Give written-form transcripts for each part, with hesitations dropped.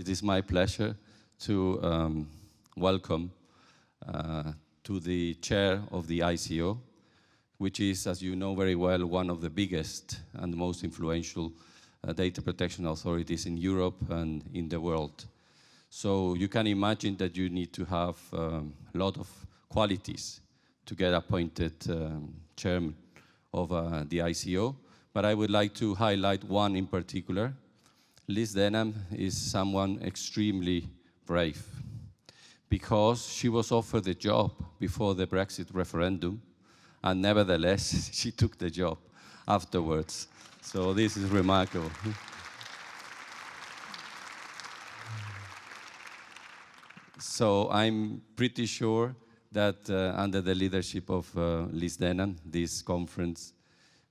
it is my pleasure to welcome to the chair of the ICO, which is, as you know very well, one of the biggest and most influential data protection authorities in Europe and in the world. So you can imagine that you need to have a lot of qualities to get appointed chairman of the ICO. But I would like to highlight one in particular. Liz Denham is someone extremely brave because she was offered the job before the Brexit referendum, and nevertheless, she took the job afterwards. So this is remarkable. So I'm pretty sure that under the leadership of Liz Denham, this conference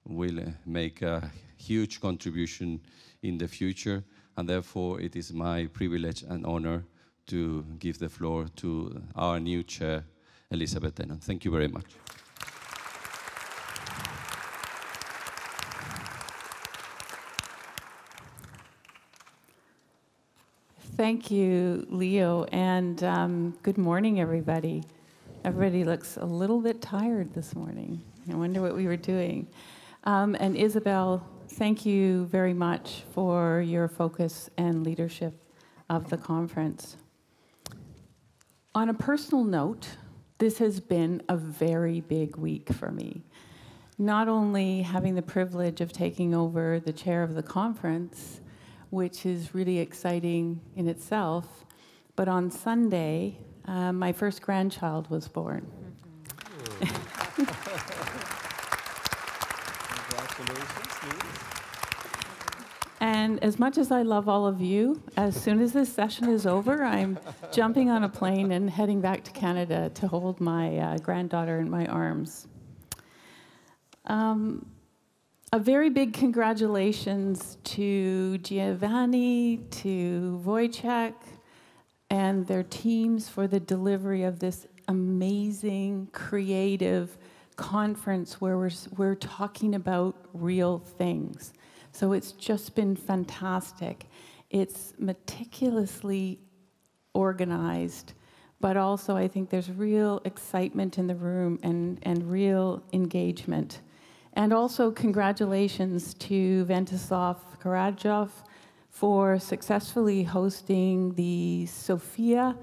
will make a huge contribution in the future, and therefore it is my privilege and honor to give the floor to our new chair, Elizabeth Denham. Thank you very much. Thank you, Leo, and good morning, everybody. Everybody looks a little bit tired this morning. I wonder what we were doing. And Isabel, thank you very much for your focus and leadership of the conference. On a personal note, this has been a very big week for me. Not only having the privilege of taking over the chair of the conference, which is really exciting in itself, but on Sunday, my first grandchild was born. And as much as I love all of you, as soon as this session is over, I'm jumping on a plane and heading back to Canada to hold my granddaughter in my arms. A very big congratulations to Giovanni, to Wojciech, and their teams for the delivery of this amazing, creative conference where we're talking about real things. So it's just been fantastic. It's meticulously organized, but also I think there's real excitement in the room and real engagement. And also congratulations to Ventoslav Karadjov for successfully hosting the Sofia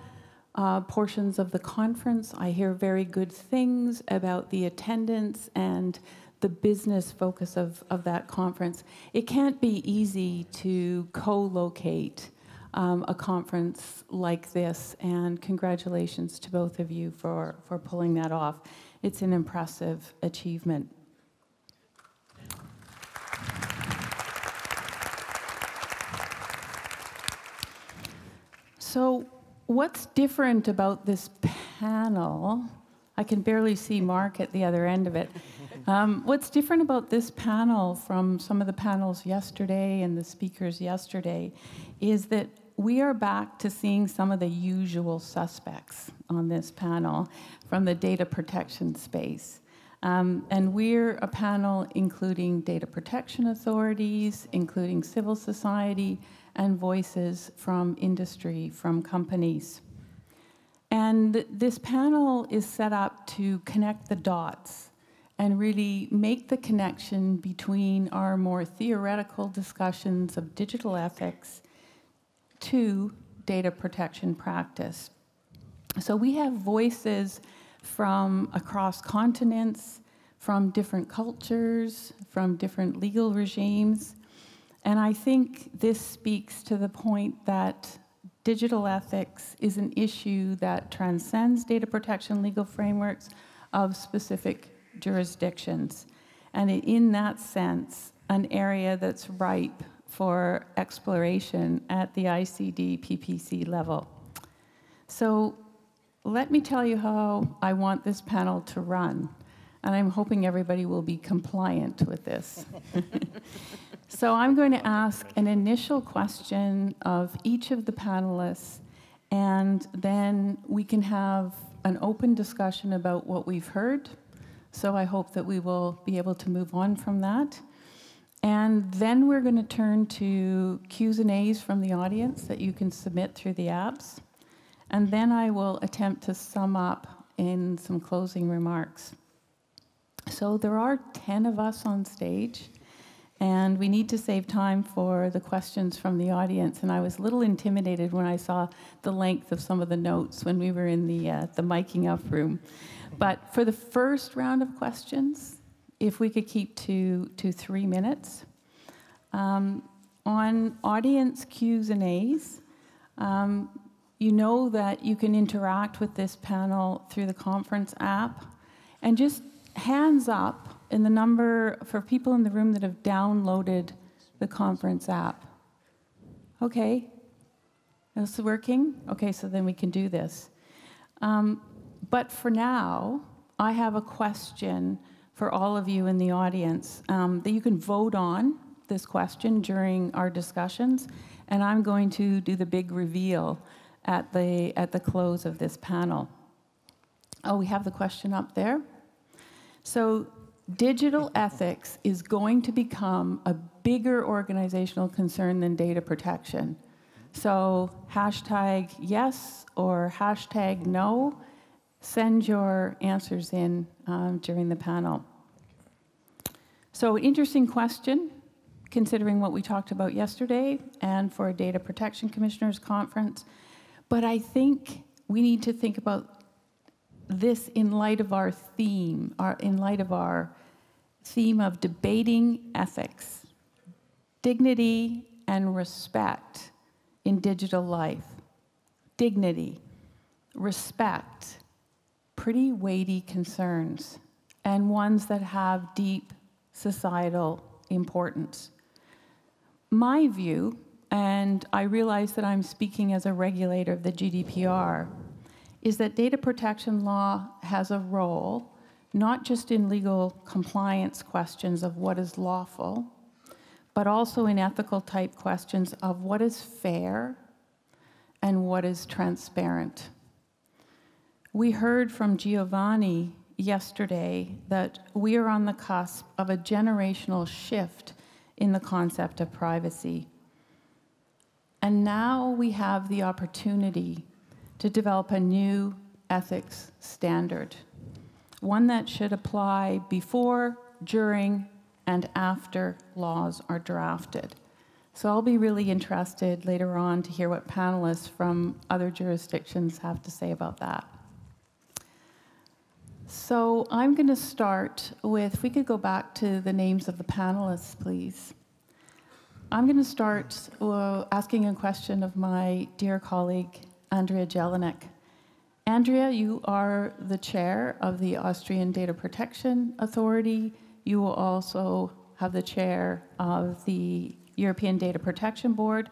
portions of the conference. I hear very good things about the attendance and the business focus of that conference. It can't be easy to co-locate a conference like this, and congratulations to both of you for pulling that off. It's an impressive achievement. So what's different about this panel? I can barely see Mark at the other end of it. What's different about this panel from some of the panels yesterday and the speakers yesterday is that we are back to seeing some of the usual suspects on this panel from the data protection space. And we're a panel including data protection authorities, including civil society, and voices from industry, from companies. And this panel is set up to connect the dots and really make the connection between our more theoretical discussions of digital ethics to data protection practice. So we have voices from across continents, from different cultures, from different legal regimes. And I think this speaks to the point that digital ethics is an issue that transcends data protection legal frameworks of specific jurisdictions. And in that sense, an area that's ripe for exploration at the ICD PPC level. So let me tell you how I want this panel to run. And I'm hoping everybody will be compliant with this. So I'm going to ask an initial question of each of the panelists, and then we can have an open discussion about what we've heard. So I hope that we will be able to move on from that. And then we're going to turn to Q's and A's from the audience that you can submit through the apps. And then I will attempt to sum up in some closing remarks. So there are 10 of us on stage, and we need to save time for the questions from the audience. And I was a little intimidated when I saw the length of some of the notes when we were in the miking up room. But for the first round of questions, if we could keep to 3 minutes. On audience Q's and A's, you know that you can interact with this panel through the conference app. And just hands up in the number for people in the room that have downloaded the conference app. Okay, is it working? Okay, so then we can do this. But for now, I have a question for all of you in the audience that you can vote on this question during our discussions, and I'm going to do the big reveal at the close of this panel. Oh, we have the question up there. So digital ethics is going to become a bigger organizational concern than data protection. So hashtag yes or hashtag no. Send your answers in during the panel. So interesting question, considering what we talked about yesterday and for a Data Protection Commissioners Conference. But I think we need to think about this in light of our theme, of debating ethics, dignity and respect in digital life. Dignity, respect, pretty weighty concerns, and ones that have deep societal importance. My view, and I realize that I'm speaking as a regulator of the GDPR, is that data protection law has a role, not just in legal compliance questions of what is lawful, but also in ethical type questions of what is fair and what is transparent. We heard from Giovanni yesterday that we are on the cusp of a generational shift in the concept of privacy. And now we have the opportunity to develop a new ethics standard, one that should apply before, during, and after laws are drafted. So I'll be really interested later on to hear what panelists from other jurisdictions have to say about that. So I'm going to start with, if we could go back to the names of the panelists, please. I'm going to start asking a question of my dear colleague, Andrea Jelinek. Andrea, you are the chair of the Austrian Data Protection Authority. You will also have the chair of the European Data Protection Board.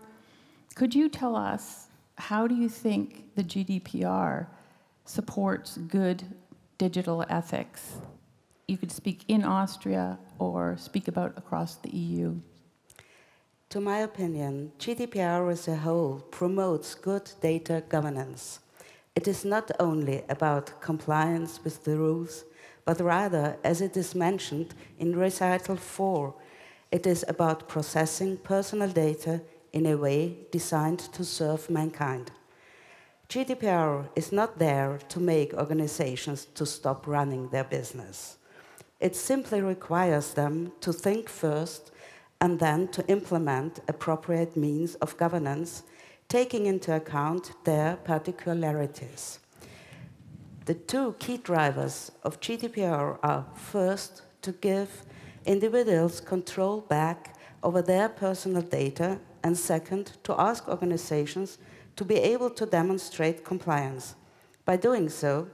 Could you tell us, how do you think the GDPR supports good digital ethics? You could speak in Austria or speak about across the EU. To my opinion, GDPR as a whole promotes good data governance. It is not only about compliance with the rules, but rather, as it is mentioned in Recital 4, it is about processing personal data in a way designed to serve mankind. GDPR is not there to make organizations to stop running their business. It simply requires them to think first and then to implement appropriate means of governance, taking into account their particularities. The two key drivers of GDPR are, first, to give individuals control back over their personal data, and second, to ask organizations to be able to demonstrate compliance. By doing so,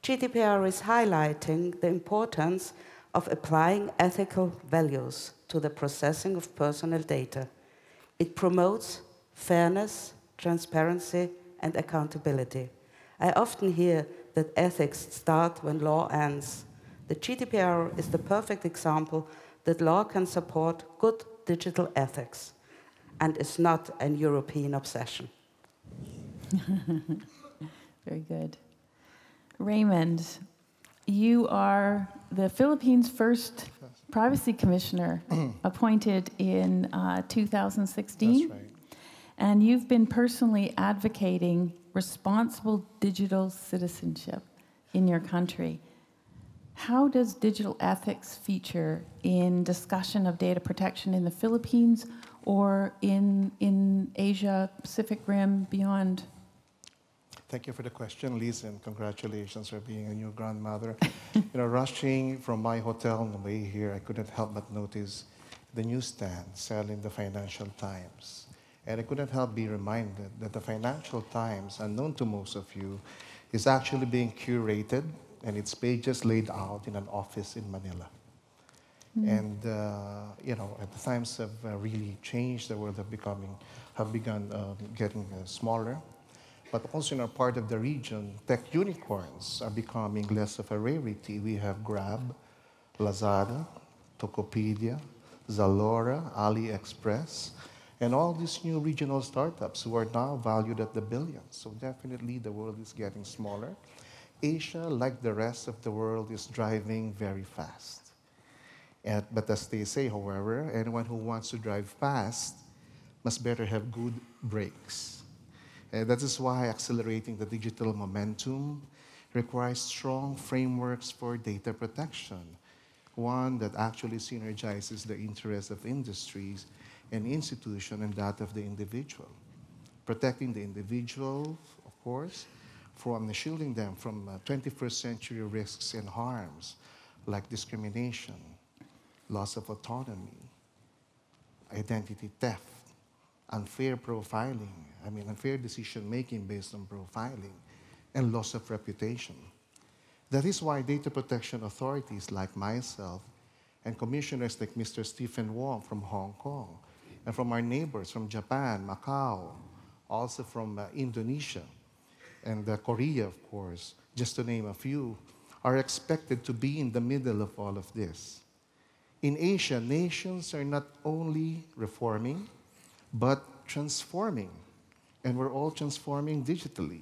GDPR is highlighting the importance of applying ethical values to the processing of personal data. It promotes fairness, transparency, and accountability. I often hear that ethics start when law ends. The GDPR is the perfect example that law can support good digital ethics and is not a European obsession. Very good. Raymond, you are the Philippines' first Privacy Commissioner appointed in 2016. That's right. And you've been personally advocating responsible digital citizenship in your country. How does digital ethics feature in discussion of data protection in the Philippines or in Asia, Pacific Rim, beyond? Thank you for the question, Liz, and congratulations for being a new grandmother. Rushing from my hotel on the way here, I couldn't help but notice the newsstand selling the Financial Times. And I couldn't help be reminded that the Financial Times, unknown to most of you, is actually being curated and its pages laid out in an office in Manila. And, the times have really changed. The world have begun getting smaller. But also in our part of the region, tech unicorns are becoming less of a rarity. We have Grab, Lazada, Tokopedia, Zalora, AliExpress, and all these new regional startups who are now valued at the billions. So definitely the world is getting smaller. Asia, like the rest of the world, is driving very fast. But as they say, however, anyone who wants to drive fast must better have good brakes. That is why accelerating the digital momentum requires strong frameworks for data protection, one that actually synergizes the interests of industries and institutions and that of the individual. Protecting the individual, of course, from shielding them from 21st century risks and harms like discrimination, loss of autonomy, identity theft, unfair profiling, unfair decision-making based on profiling, and loss of reputation. That is why data protection authorities like myself and commissioners like Mr. Stephen Wong from Hong Kong, and from our neighbors from Japan, Macau, also from Indonesia, and Korea, of course, just to name a few, are expected to be in the middle of all of this. In Asia, nations are not only reforming, but transforming. And we're all transforming digitally.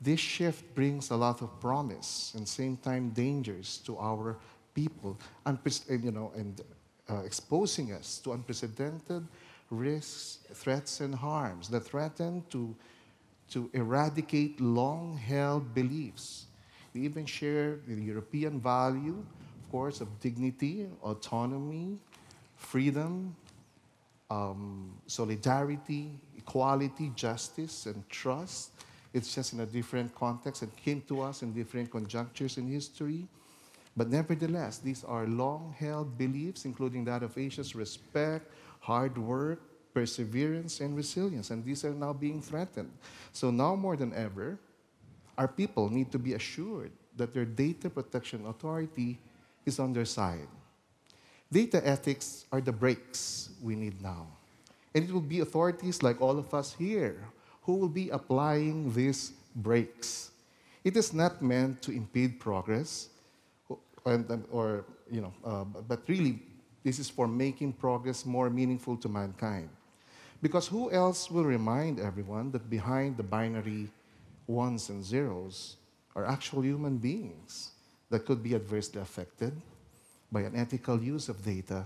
This shift brings a lot of promise and same time dangers to our people, exposing us to unprecedented risks, threats, and harms that threaten to eradicate long-held beliefs. We even share the European value, of course, of dignity, autonomy, freedom, solidarity, equality, justice, and trust. It's just in a different context. It came to us in different conjunctures in history. But nevertheless, these are long-held beliefs, including that of Asia's respect, hard work, perseverance, and resilience. And these are now being threatened. So now more than ever, our people need to be assured that their data protection authority is on their side. Data ethics are the brakes we need now. And it will be authorities like all of us here who will be applying these brakes. It is not meant to impede progress, but really, this is for making progress more meaningful to mankind. Because who else will remind everyone that behind the binary ones and zeros are actual human beings that could be adversely affected by unethical use of data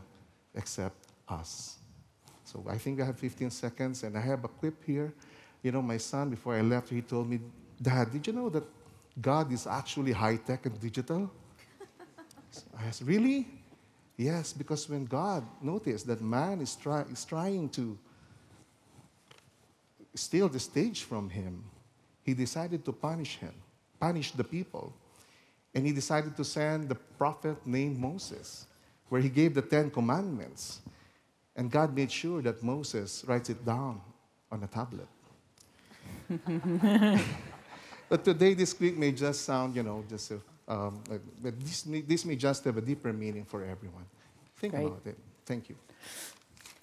except us. So I think I have 15 seconds, and I have a clip here. My son, before I left, he told me, "Dad, did you know that God is actually high-tech and digital?" I said, "Really?" Yes, because when God noticed that man is trying to steal the stage from him, he decided to punish the people. And he decided to send the prophet named Moses, where he gave the 10 Commandments. And God made sure that Moses writes it down on a tablet. But today, this clip may just sound, but this may just have a deeper meaning for everyone. Think about it. Thank you.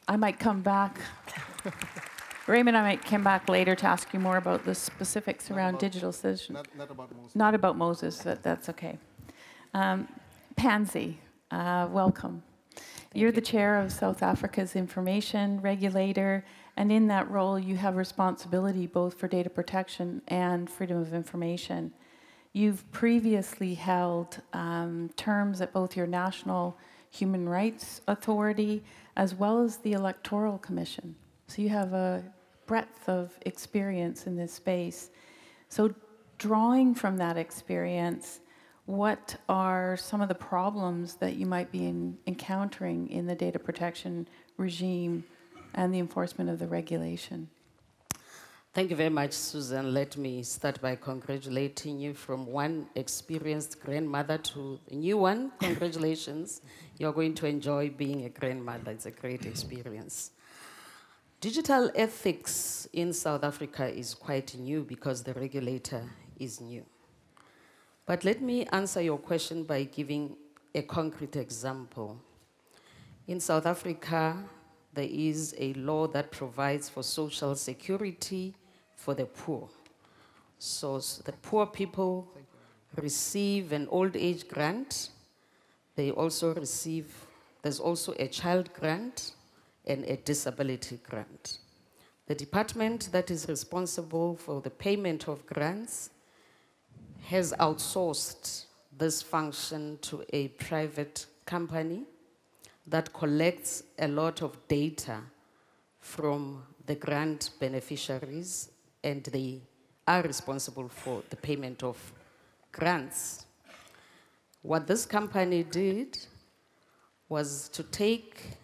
I might come back. Raymond, I might come back later to ask you more about the specifics around digital citizenship. Not about Moses. Not about Moses, that's okay. Pansy, welcome. You're the chair of South Africa's information regulator, and in that role you have responsibility both for data protection and freedom of information. You've previously held terms at both your national Human Rights Authority, as well as the Electoral Commission. So you have a breadth of experience in this space. So drawing from that experience, what are some of the problems that you might be encountering in the data protection regime and the enforcement of the regulation? Thank you very much, Susan. Let me start by congratulating you from one experienced grandmother to a new one. Congratulations. You're going to enjoy being a grandmother. It's a great experience. Digital ethics in South Africa is quite new because the regulator is new. But let me answer your question by giving a concrete example. In South Africa, there is a law that provides for social security for the poor. So the poor people receive an old age grant. They also receive, there's also a child grant and a disability grant. The department that is responsible for the payment of grants has outsourced this function to a private company that collects a lot of data from the grant beneficiaries, and they are responsible for the payment of grants. What this company did was to take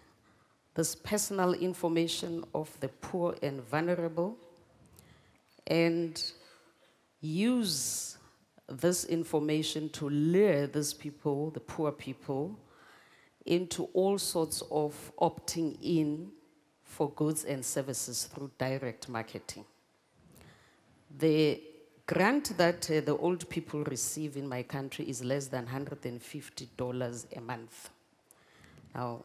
this personal information of the poor and vulnerable and use this information to lure these people, the poor people, into all sorts of opting in for goods and services through direct marketing. The grant that the old people receive in my country is less than $150 a month. Now,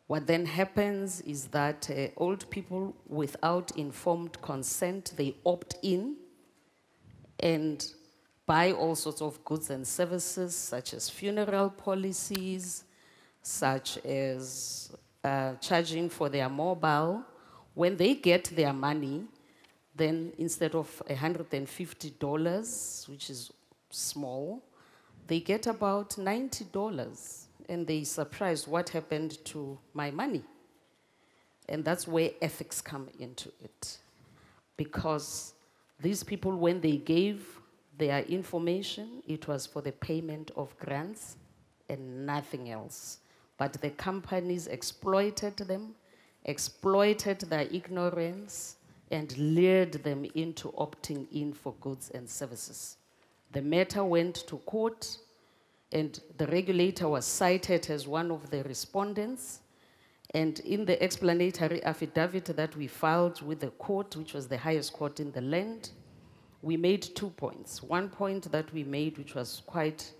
what then happens is that old people, without informed consent, they opt in and buy all sorts of goods and services, such as funeral policies, such as charging for their mobile. When they get their money, then instead of $150, which is small, they get about $90. And they're surprised what happened to my money. And that's where ethics come into it. Because these people, when they gave their information, it was for the payment of grants and nothing else. But the companies exploited them, exploited their ignorance, and lured them into opting in for goods and services. The matter went to court, and the regulator was cited as one of the respondents. And in the explanatory affidavit that we filed with the court, which was the highest court in the land, we made 2 points. One point that we made, which was quite,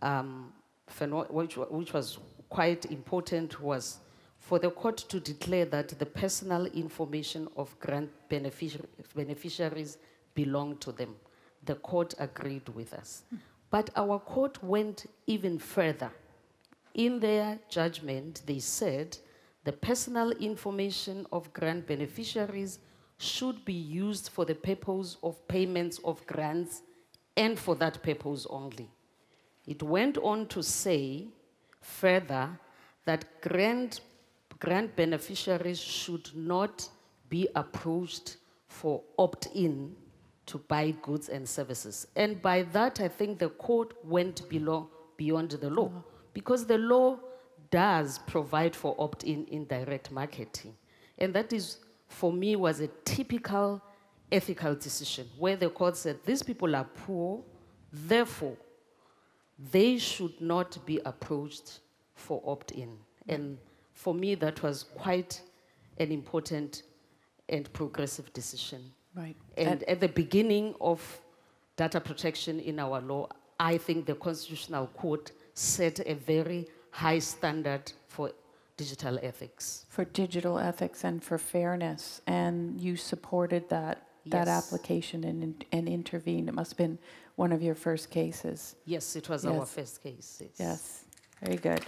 which was quite important, was for the court to declare that the personal information of grant beneficiaries belonged to them. The court agreed with us. But our court went even further. In their judgment, they said the personal information of grant beneficiaries should be used for the purpose of payments of grants and for that purpose only. It went on to say further that grant beneficiaries should not be approached for opt-in to buy goods and services. And by that, I think the court went beyond the law, because the law does provide for opt-in in direct marketing. And that is, for me, was a typical ethical decision, where the court said, these people are poor, therefore, they should not be approached for opt-in. And for me, that was quite an important and progressive decision. Right. And at the beginning of data protection in our law, I think the Constitutional Court set a very high standard for digital ethics. For digital ethics and for fairness, and you supported that Yes. application and intervened. It must have been one of your first cases. Yes, it was our first case. Yes. Yes, very good.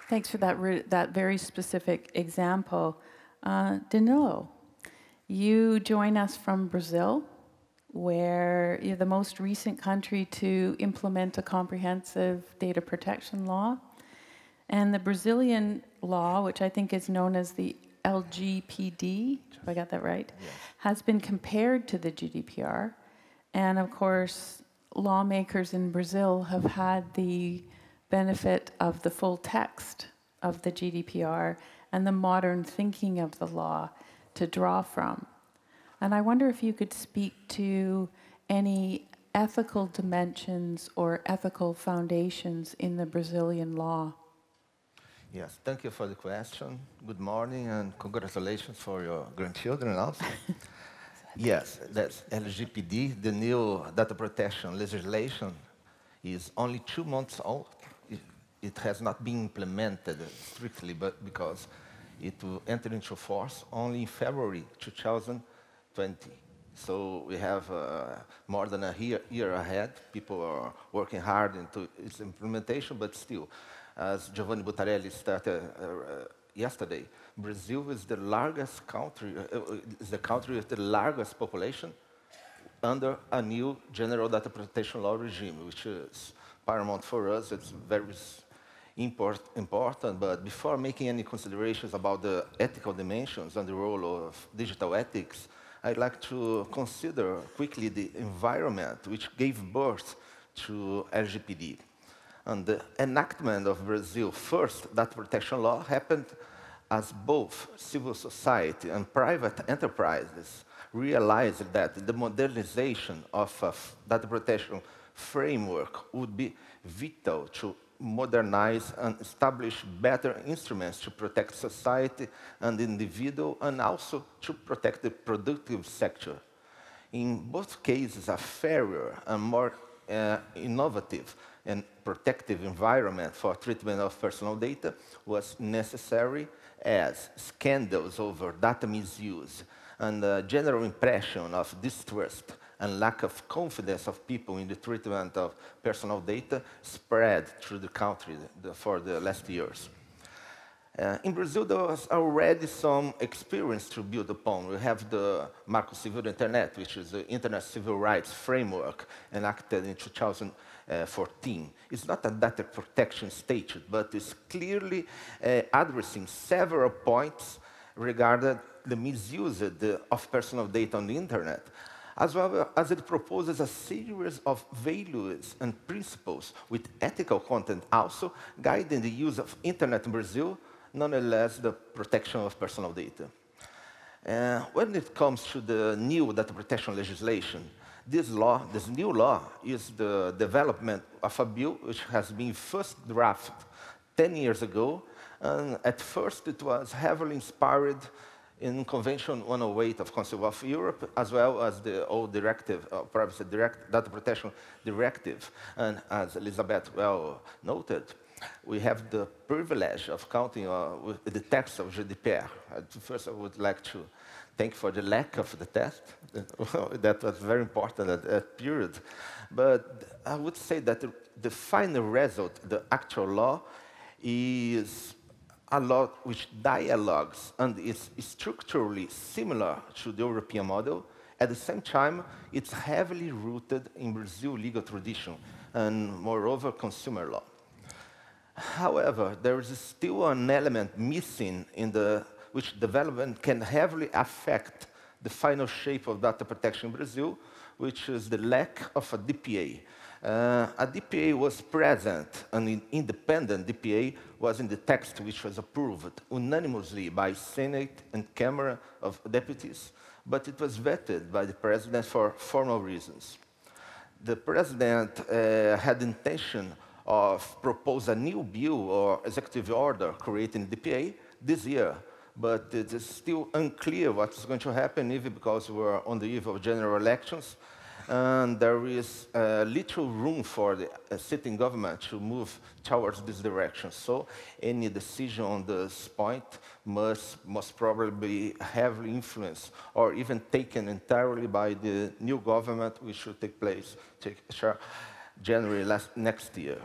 Thanks for that very specific example. Danilo, you join us from Brazil. where you're the most recent country to implement a comprehensive data protection law. And the Brazilian law, which I think is known as the LGPD, if I got that right, Yes. has been compared to the GDPR. And of course, lawmakers in Brazil have had the benefit of the full text of the GDPR and the modern thinking of the law to draw from. And I wonder if you could speak to any ethical dimensions or ethical foundations in the Brazilian law. Yes, thank you for the question. Good morning and congratulations for your grandchildren also. Yes, that's LGPD, the new data protection legislation, is only 2 months old. It has not been implemented strictly, but because it will enter into force only in February 2020. So we have more than a year ahead. People are working hard into its implementation, but still, as Giovanni Buttarelli started yesterday, Brazil is the largest country, is the country with the largest population under a new general data protection law regime, which is paramount for us. It's very important, but before making any considerations about the ethical dimensions and the role of digital ethics, I'd like to consider quickly the environment which gave birth to LGPD. And the enactment of Brazil's first data protection law happened as both civil society and private enterprises realized that the modernization of a data protection framework would be vital to modernize and establish better instruments to protect society and the individual, and also to protect the productive sector. In both cases, a fairer and more innovative and protective environment for treatment of personal data was necessary, as scandals over data misuse and a general impression of distrust and lack of confidence of people in the treatment of personal data spread through the country for the last years. In Brazil, there was already some experience to build upon. We have the Marco Civil do Internet, which is the Internet Civil Rights Framework enacted in 2014. It's not a data protection statute, but it's clearly addressing several points regarding the misuse of personal data on the Internet, as well as it proposes a series of values and principles with ethical content also guiding the use of Internet in Brazil, nonetheless the protection of personal data. When it comes to the new data protection legislation, this new law is the development of a bill which has been first drafted 10 years ago, and at first it was heavily inspired in Convention 108 of Council of Europe, as well as the old directive, Privacy Data Protection Directive. And as Elizabeth well noted, we have the privilege of counting with the text of GDPR. First, I would like to thank for the lack of the test. That was very important at that period. But I would say that the final result, the actual law, is a law which dialogues and is structurally similar to the European model. At the same time, it's heavily rooted in Brazil's legal tradition and, moreover, consumer law. However, there is still an element missing in which development can heavily affect the final shape of data protection in Brazil, which is the lack of a DPA. A DPA was present, an independent DPA was in the text which was approved unanimously by Senate and Camera of Deputies, but it was vetted by the President for formal reasons. The President had the intention of propose a new bill or executive order creating DPA this year, but it is still unclear what's going to happen, even because we're on the eve of general elections, and there is little room for the sitting government to move towards this direction. So any decision on this point must probably be heavily influenced or even taken entirely by the new government, which should take place January next year.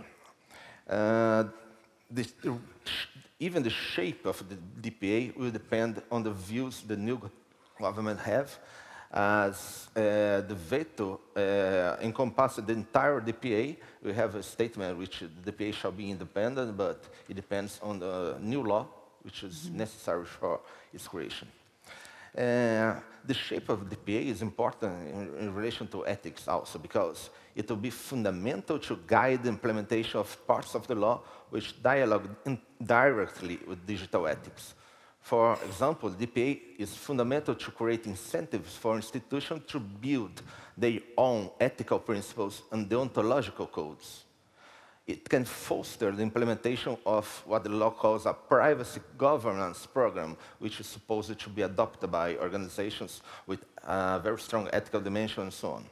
Even the shape of the DPA will depend on the views the new government have. as the veto encompasses the entire DPA. We have a statement which the DPA shall be independent, but it depends on the new law, which is necessary for its creation. The shape of the DPA is important in relation to ethics also, because it will be fundamental to guide the implementation of parts of the law which dialogue directly with digital ethics. For example, the DPA is fundamental to create incentives for institutions to build their own ethical principles and deontological codes. It can foster the implementation of what the law calls a privacy governance program, which is supposed to be adopted by organizations with a very strong ethical dimension and so on.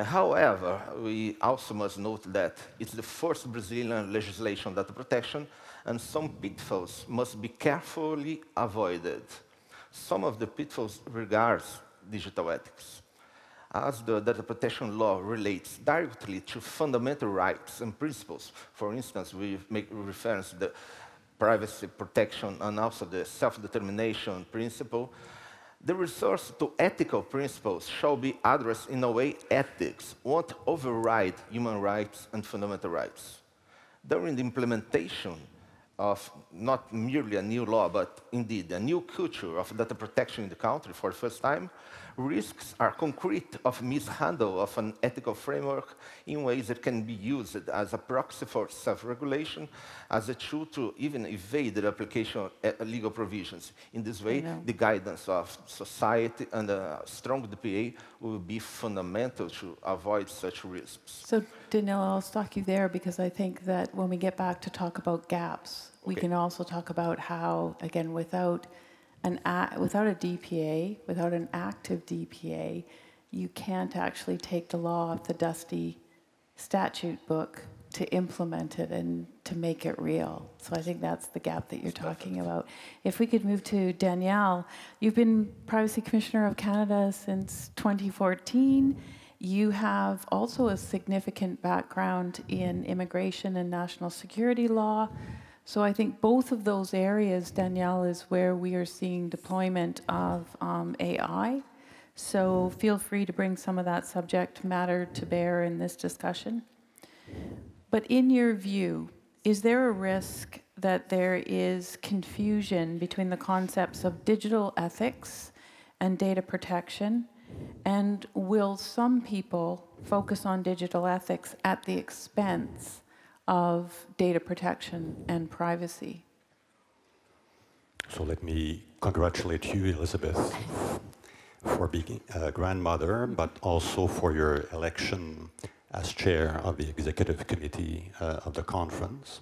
However, we also must note that it's the first Brazilian legislation on data protection, and some pitfalls must be carefully avoided. Some of the pitfalls regard digital ethics. As the data protection law relates directly to fundamental rights and principles, for instance, we make reference to the privacy protection and also the self-determination principle, the resource to ethical principles shall be addressed in a way ethics won't override human rights and fundamental rights. During the implementation of not merely a new law, but indeed a new culture of data protection in the country for the first time, risks are concrete of mishandle of an ethical framework in ways that can be used as a proxy for self-regulation, as a tool to even evade the application of legal provisions. In this way, the guidance of society and a strong DPA will be fundamental to avoid such risks. So, Danielle, I'll stop you there because I think that when we get back to talk about gaps, we can also talk about how, again, without a DPA, without an active DPA, you can't actually take the law off the dusty statute book to implement it and to make it real. So I think that's the gap that you're talking about. If we could move to Danielle, you've been Privacy Commissioner of Canada since 2014. You have also a significant background in immigration and national security law. So I think both of those areas, Danielle, is where we are seeing deployment of AI. So feel free to bring some of that subject matter to bear in this discussion. But in your view, is there a risk that there is confusion between the concepts of digital ethics and data protection? And will some people focus on digital ethics at the expense of data protection and privacy? So let me congratulate you, Elizabeth, for being a grandmother, but also for your election as chair of the executive committee of the conference.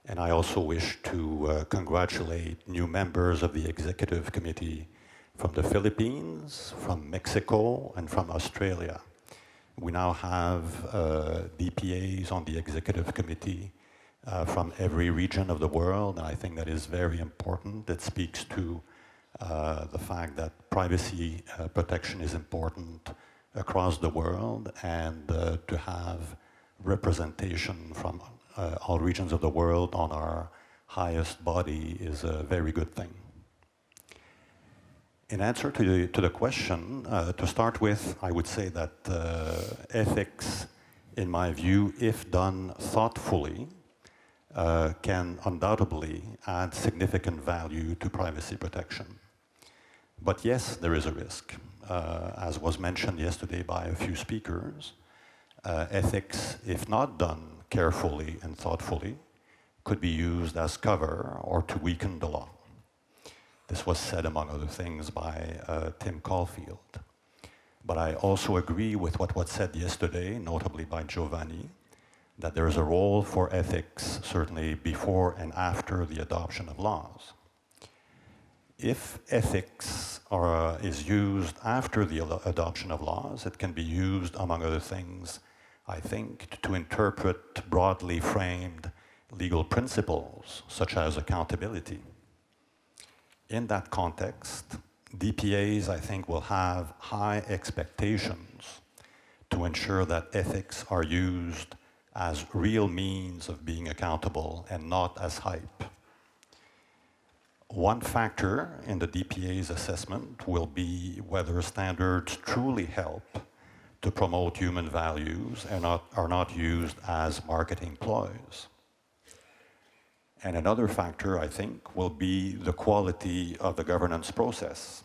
And I also wish to congratulate new members of the executive committee from the Philippines, from Mexico, and from Australia. We now have DPAs on the executive committee from every region of the world, and I think that is very important. It speaks to the fact that privacy protection is important across the world, and to have representation from all regions of the world on our highest body is a very good thing. In answer to the question, to start with, I would say that ethics, in my view, if done thoughtfully, can undoubtedly add significant value to privacy protection. But yes, there is a risk. As was mentioned yesterday by a few speakers, ethics, if not done carefully and thoughtfully, could be used as cover or to weaken the law. This was said, among other things, by Tim Caulfield. But I also agree with what was said yesterday, notably by Giovanni, that there is a role for ethics, certainly before and after the adoption of laws. If ethics is used after the adoption of laws, it can be used, among other things, I think, to interpret broadly framed legal principles, such as accountability. In that context, DPAs, I think, will have high expectations to ensure that ethics are used as real means of being accountable and not as hype. One factor in the DPA's assessment will be whether standards truly help to promote human values and are not used as marketing ploys. And another factor, I think, will be the quality of the governance process.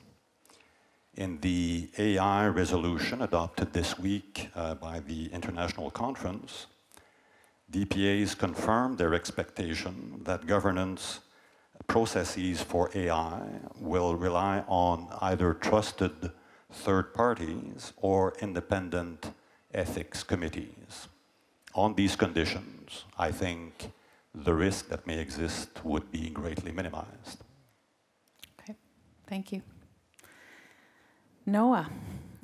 In the AI resolution adopted this week by the International Conference, DPAs confirmed their expectation that governance processes for AI will rely on either trusted third parties or independent ethics committees. On these conditions, I think the risk that may exist would be greatly minimized. Okay, thank you. Noah,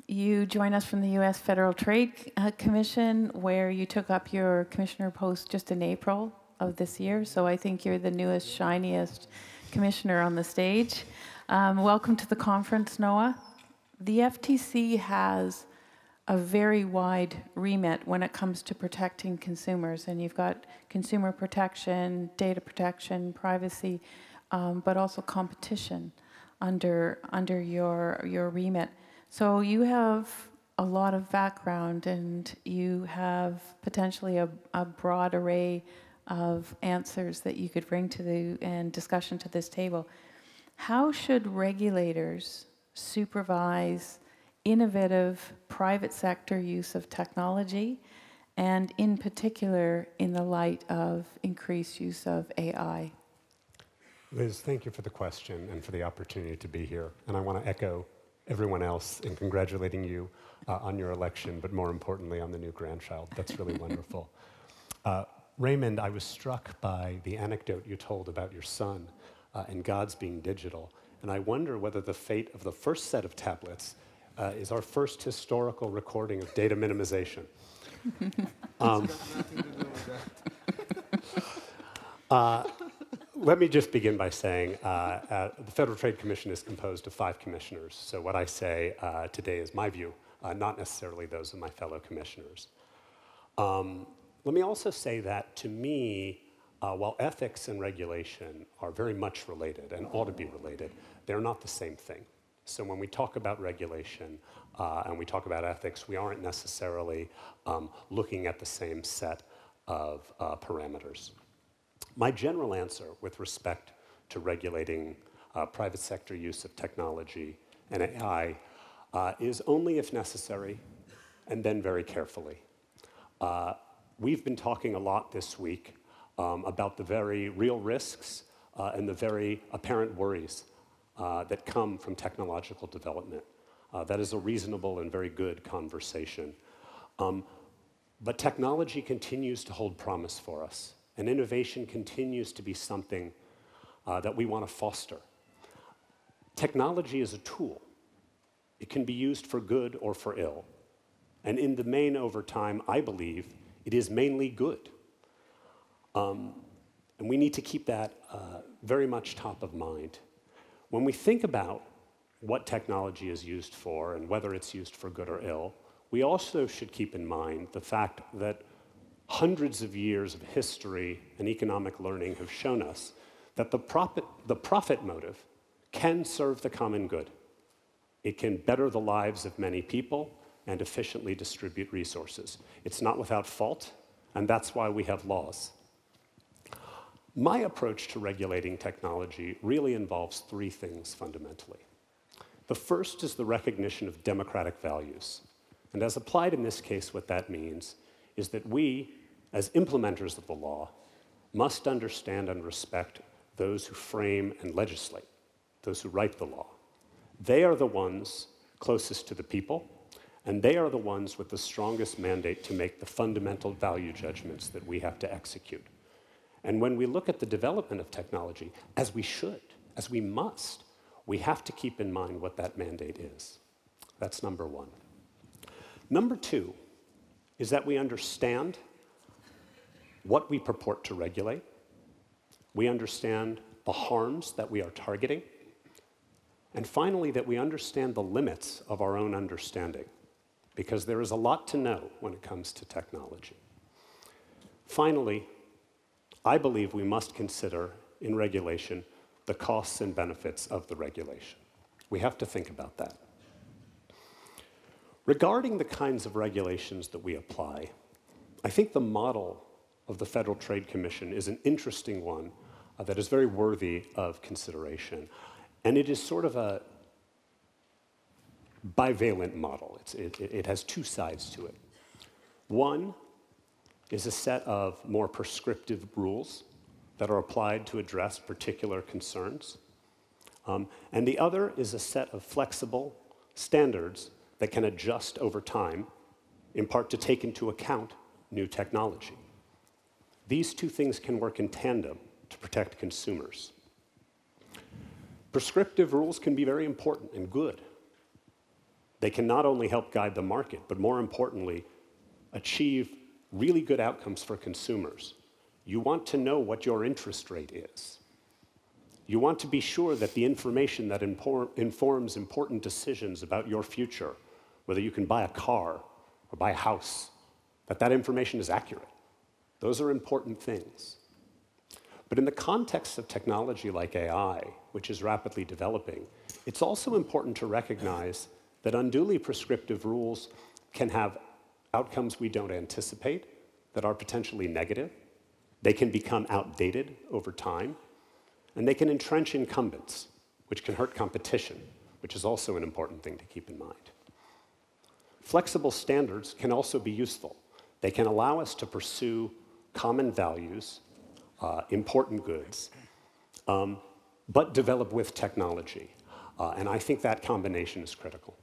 you join us from the U.S. Federal Trade Commission, where you took up your commissioner post just in April of this year, so I think you're the newest, shiniest commissioner on the stage. Welcome to the conference, Noah. The FTC has a very wide remit when it comes to protecting consumers, and you've got consumer protection, data protection, privacy, but also competition under your remit. So you have a lot of background, and you have potentially a broad array of answers that you could bring to and discussion to this table. How should regulators supervise innovative private sector use of technology, and in particular in the light of increased use of AI? Liz, thank you for the question and for the opportunity to be here. And I want to echo everyone else in congratulating you on your election, but more importantly on the new grandchild. That's really wonderful. Raymond, I was struck by the anecdote you told about your son and God's being digital. And I wonder whether the fate of the first set of tablets is our first historical recording of data minimization. Let me just begin by saying the Federal Trade Commission is composed of 5 commissioners. So what I say today is my view, not necessarily those of my fellow commissioners. Let me also say that, to me, while ethics and regulation are very much related and ought to be related, they're not the same thing. So when we talk about regulation and we talk about ethics, we aren't necessarily looking at the same set of parameters. My general answer with respect to regulating private sector use of technology and AI is only if necessary, and then very carefully. We've been talking a lot this week about the very real risks and the very apparent worries that come from technological development. That is a reasonable and very good conversation. But technology continues to hold promise for us, and innovation continues to be something that we want to foster. Technology is a tool. It can be used for good or for ill. And in the main, over time, I believe it is mainly good. And we need to keep that very much top of mind. When we think about what technology is used for and whether it's used for good or ill, we also should keep in mind the fact that hundreds of years of history and economic learning have shown us that the profit motive can serve the common good. It can better the lives of many people and efficiently distribute resources. It's not without fault, and that's why we have laws. My approach to regulating technology really involves 3 things fundamentally. The first is the recognition of democratic values. And as applied in this case, what that means is that we, as implementers of the law, must understand and respect those who frame and legislate, those who write the law. They are the ones closest to the people, and they are the ones with the strongest mandate to make the fundamental value judgments that we have to execute. And when we look at the development of technology, as we should, as we must, we have to keep in mind what that mandate is. That's number 1. Number 2 is that we understand what we purport to regulate. We understand the harms that we are targeting. And finally, that we understand the limits of our own understanding, because there is a lot to know when it comes to technology. Finally, I believe we must consider in regulation the costs and benefits of the regulation. We have to think about that. Regarding the kinds of regulations that we apply, I think the model of the Federal Trade Commission is an interesting one that is very worthy of consideration. And it is sort of a bivalent model. It has two sides to it. One is a set of more prescriptive rules that are applied to address particular concerns. And the other is a set of flexible standards that can adjust over time, in part to take into account new technology. These two things can work in tandem to protect consumers. Prescriptive rules can be very important and good. They can not only help guide the market, but more importantly, achieve really good outcomes for consumers. You want to know what your interest rate is. You want to be sure that the information that informs important decisions about your future, whether you can buy a car or buy a house, that information is accurate. Those are important things. But in the context of technology like AI, which is rapidly developing, it's also important to recognize that unduly prescriptive rules can have outcomes we don't anticipate that are potentially negative. They can become outdated over time, and they can entrench incumbents, which can hurt competition, which is also an important thing to keep in mind. Flexible standards can also be useful. They can allow us to pursue common values, important goods, but develop with technology. And I think that combination is critical.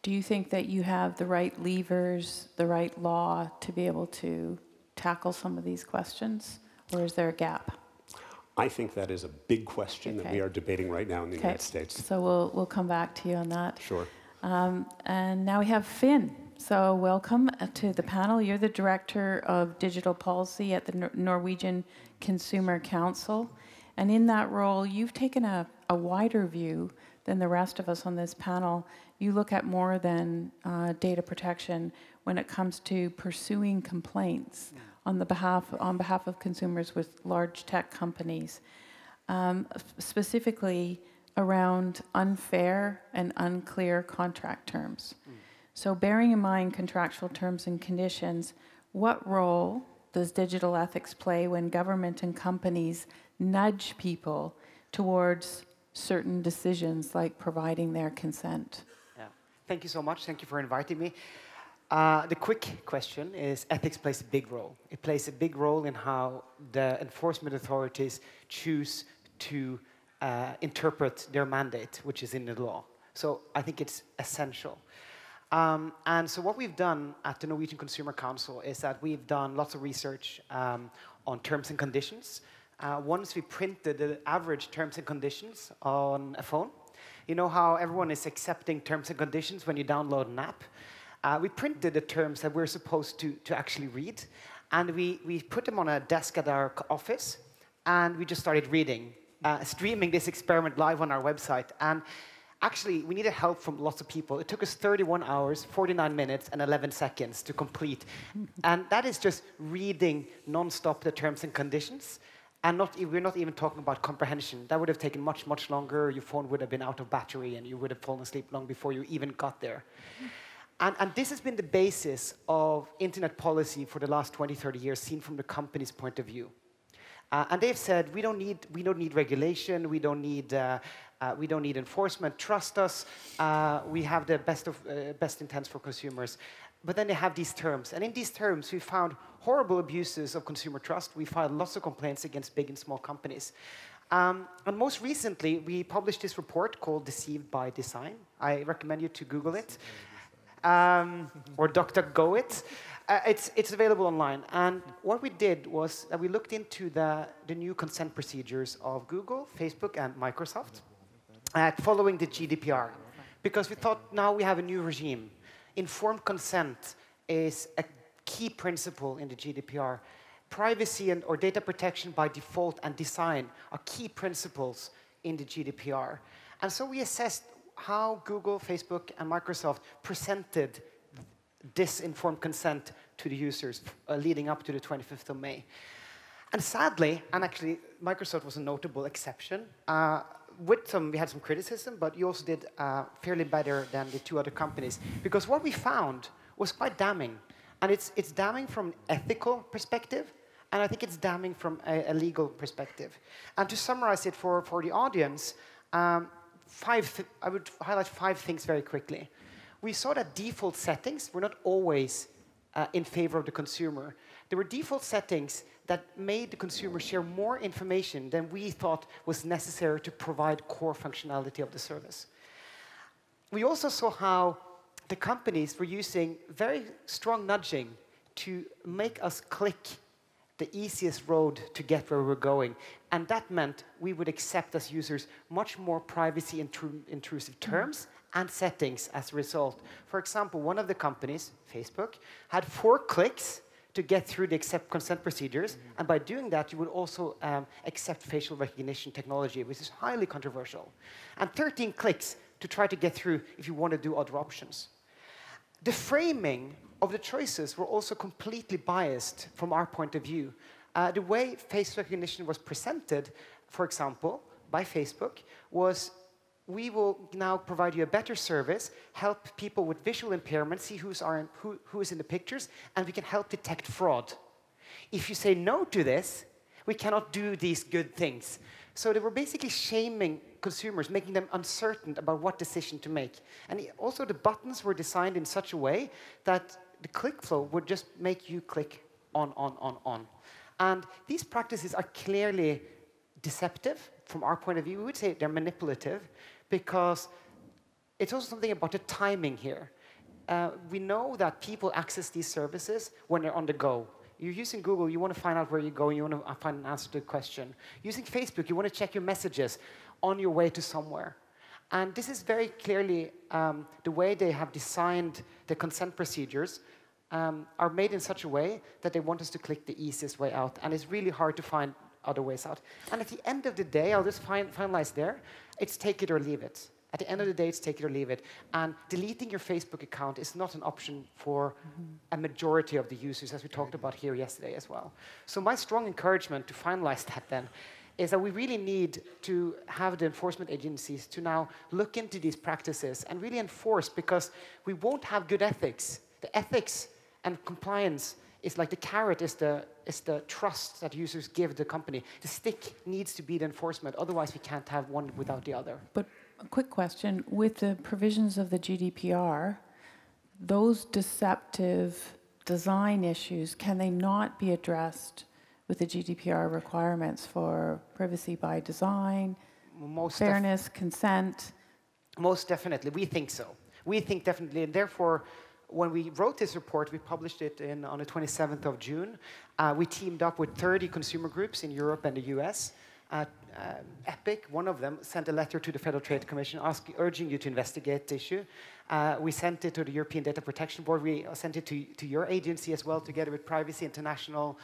Do you think that you have the right levers, the right law to be able to tackle some of these questions, or is there a gap? I think that is a big question that we are debating right now in the United States. So we'll come back to you on that. Sure. And now we have Finn. So welcome to the panel. You're the Director of Digital Policy at the Norwegian Consumer Council. And in that role, you've taken a wider view than the rest of us on this panel. You look at more than data protection when it comes to pursuing complaints on behalf of consumers with large tech companies, specifically around unfair and unclear contract terms. So bearing in mind contractual terms and conditions, what role does digital ethics play when government and companies nudge people towards certain decisions like providing their consent? Yeah. Thank you so much. Thank you for inviting me. The quick question is ethics plays a big role. It plays a big role in how the enforcement authorities choose to interpret their mandate, which is in the law. So I think it's essential. And so what we've done at the Norwegian Consumer Council is that we've done lots of research on terms and conditions. Once we printed the average terms and conditions on a phone, you know how everyone is accepting terms and conditions when you download an app? We printed the terms that we're supposed to actually read, and we put them on a desk at our office, and we just started reading, streaming this experiment live on our website. And actually, we needed help from lots of people. It took us 31 hours, 49 minutes, and 11 seconds to complete. And that is just reading non-stop the terms and conditions. And we're not even talking about comprehension. That would have taken much, much longer. Your phone would have been out of battery, and you would have fallen asleep long before you even got there. And this has been the basis of internet policy for the last 20, 30 years, seen from the company's point of view. And they've said, we don't need regulation, we don't need enforcement, trust us, we have the best intents for consumers. But then they have these terms, and in these terms we found horrible abuses of consumer trust. We filed lots of complaints against big and small companies. And most recently, we published this report called Deceived by Design. I recommend you to Google it, or DuckDuckGo it. It's available online. And what we did was that we looked into the new consent procedures of Google, Facebook, and Microsoft following the GDPR. Because we thought, now we have a new regime. Informed consent is a key principle in the GDPR. Privacy or data protection by default and design are key principles in the GDPR. And so we assessed how Google, Facebook, and Microsoft presented this informed consent to the users leading up to the 25th of May. And sadly, and actually Microsoft was a notable exception, we had some criticism, but you also did fairly better than the two other companies. Because what we found was quite damning. And it's damning from an ethical perspective, and I think it's damning from a legal perspective. And to summarize it for the audience, I would highlight 5 things very quickly. We saw that default settings were not always in favor of the consumer. There were default settings that made the consumer share more information than we thought was necessary to provide core functionality of the service. We also saw how the companies were using very strong nudging to make us click the easiest road to get where we're going. And that meant we would accept as users much more privacy intrusive terms and settings as a result. For example, one of the companies, Facebook, had 4 clicks to get through the accept consent procedures. And by doing that, you would also accept facial recognition technology, which is highly controversial. And 13 clicks to try to get through if you want to do other options. The framing of the choices were also completely biased from our point of view. The way face recognition was presented, for example, by Facebook, was we will now provide you a better service, help people with visual impairment see who is in the pictures, and we can help detect fraud. If you say no to this, we cannot do these good things. So they were basically shaming consumers, making them uncertain about what decision to make. And also the buttons were designed in such a way that the click flow would just make you click on. And these practices are clearly deceptive from our point of view. We would say they're manipulative because it's also something about the timing here. We know that people access these services when they're on the go. You're using Google, you want to find out where you're going, you want to find an answer to a question. Using Facebook, you want to check your messages on your way to somewhere. And this is very clearly the way they have designed the consent procedures are made in such a way that they want us to click the easiest way out. And it's really hard to find other ways out. And at the end of the day, I'll just finalize there, it's take it or leave it. At the end of the day, it's take it or leave it. And deleting your Facebook account is not an option for a majority of the users, as we talked about here yesterday as well. So my strong encouragement to finalize that then is that we really need to have the enforcement agencies to now look into these practices and really enforce, because we won't have good ethics. The ethics and compliance is like the carrot is the trust that users give the company. The stick needs to be the enforcement. Otherwise, we can't have one without the other. But a quick question. With the provisions of the GDPR, those deceptive design issues, can they not be addressed with the GDPR requirements for privacy by design, fairness, consent? Most definitely. We think so. We think definitely. And therefore, when we wrote this report, we published it on the 27th of June. We teamed up with 30 consumer groups in Europe and the US. Epic, one of them, sent a letter to the Federal Trade Commission urging you to investigate the issue. We sent it to the European Data Protection Board. We sent it to your agency as well, together with Privacy International,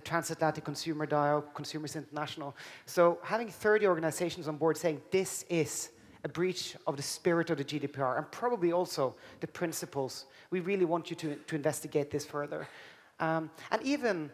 Transatlantic Consumer Dialogue, Consumers International. So having 30 organizations on board saying this is a breach of the spirit of the GDPR and probably also the principles. We really want you to investigate this further. And even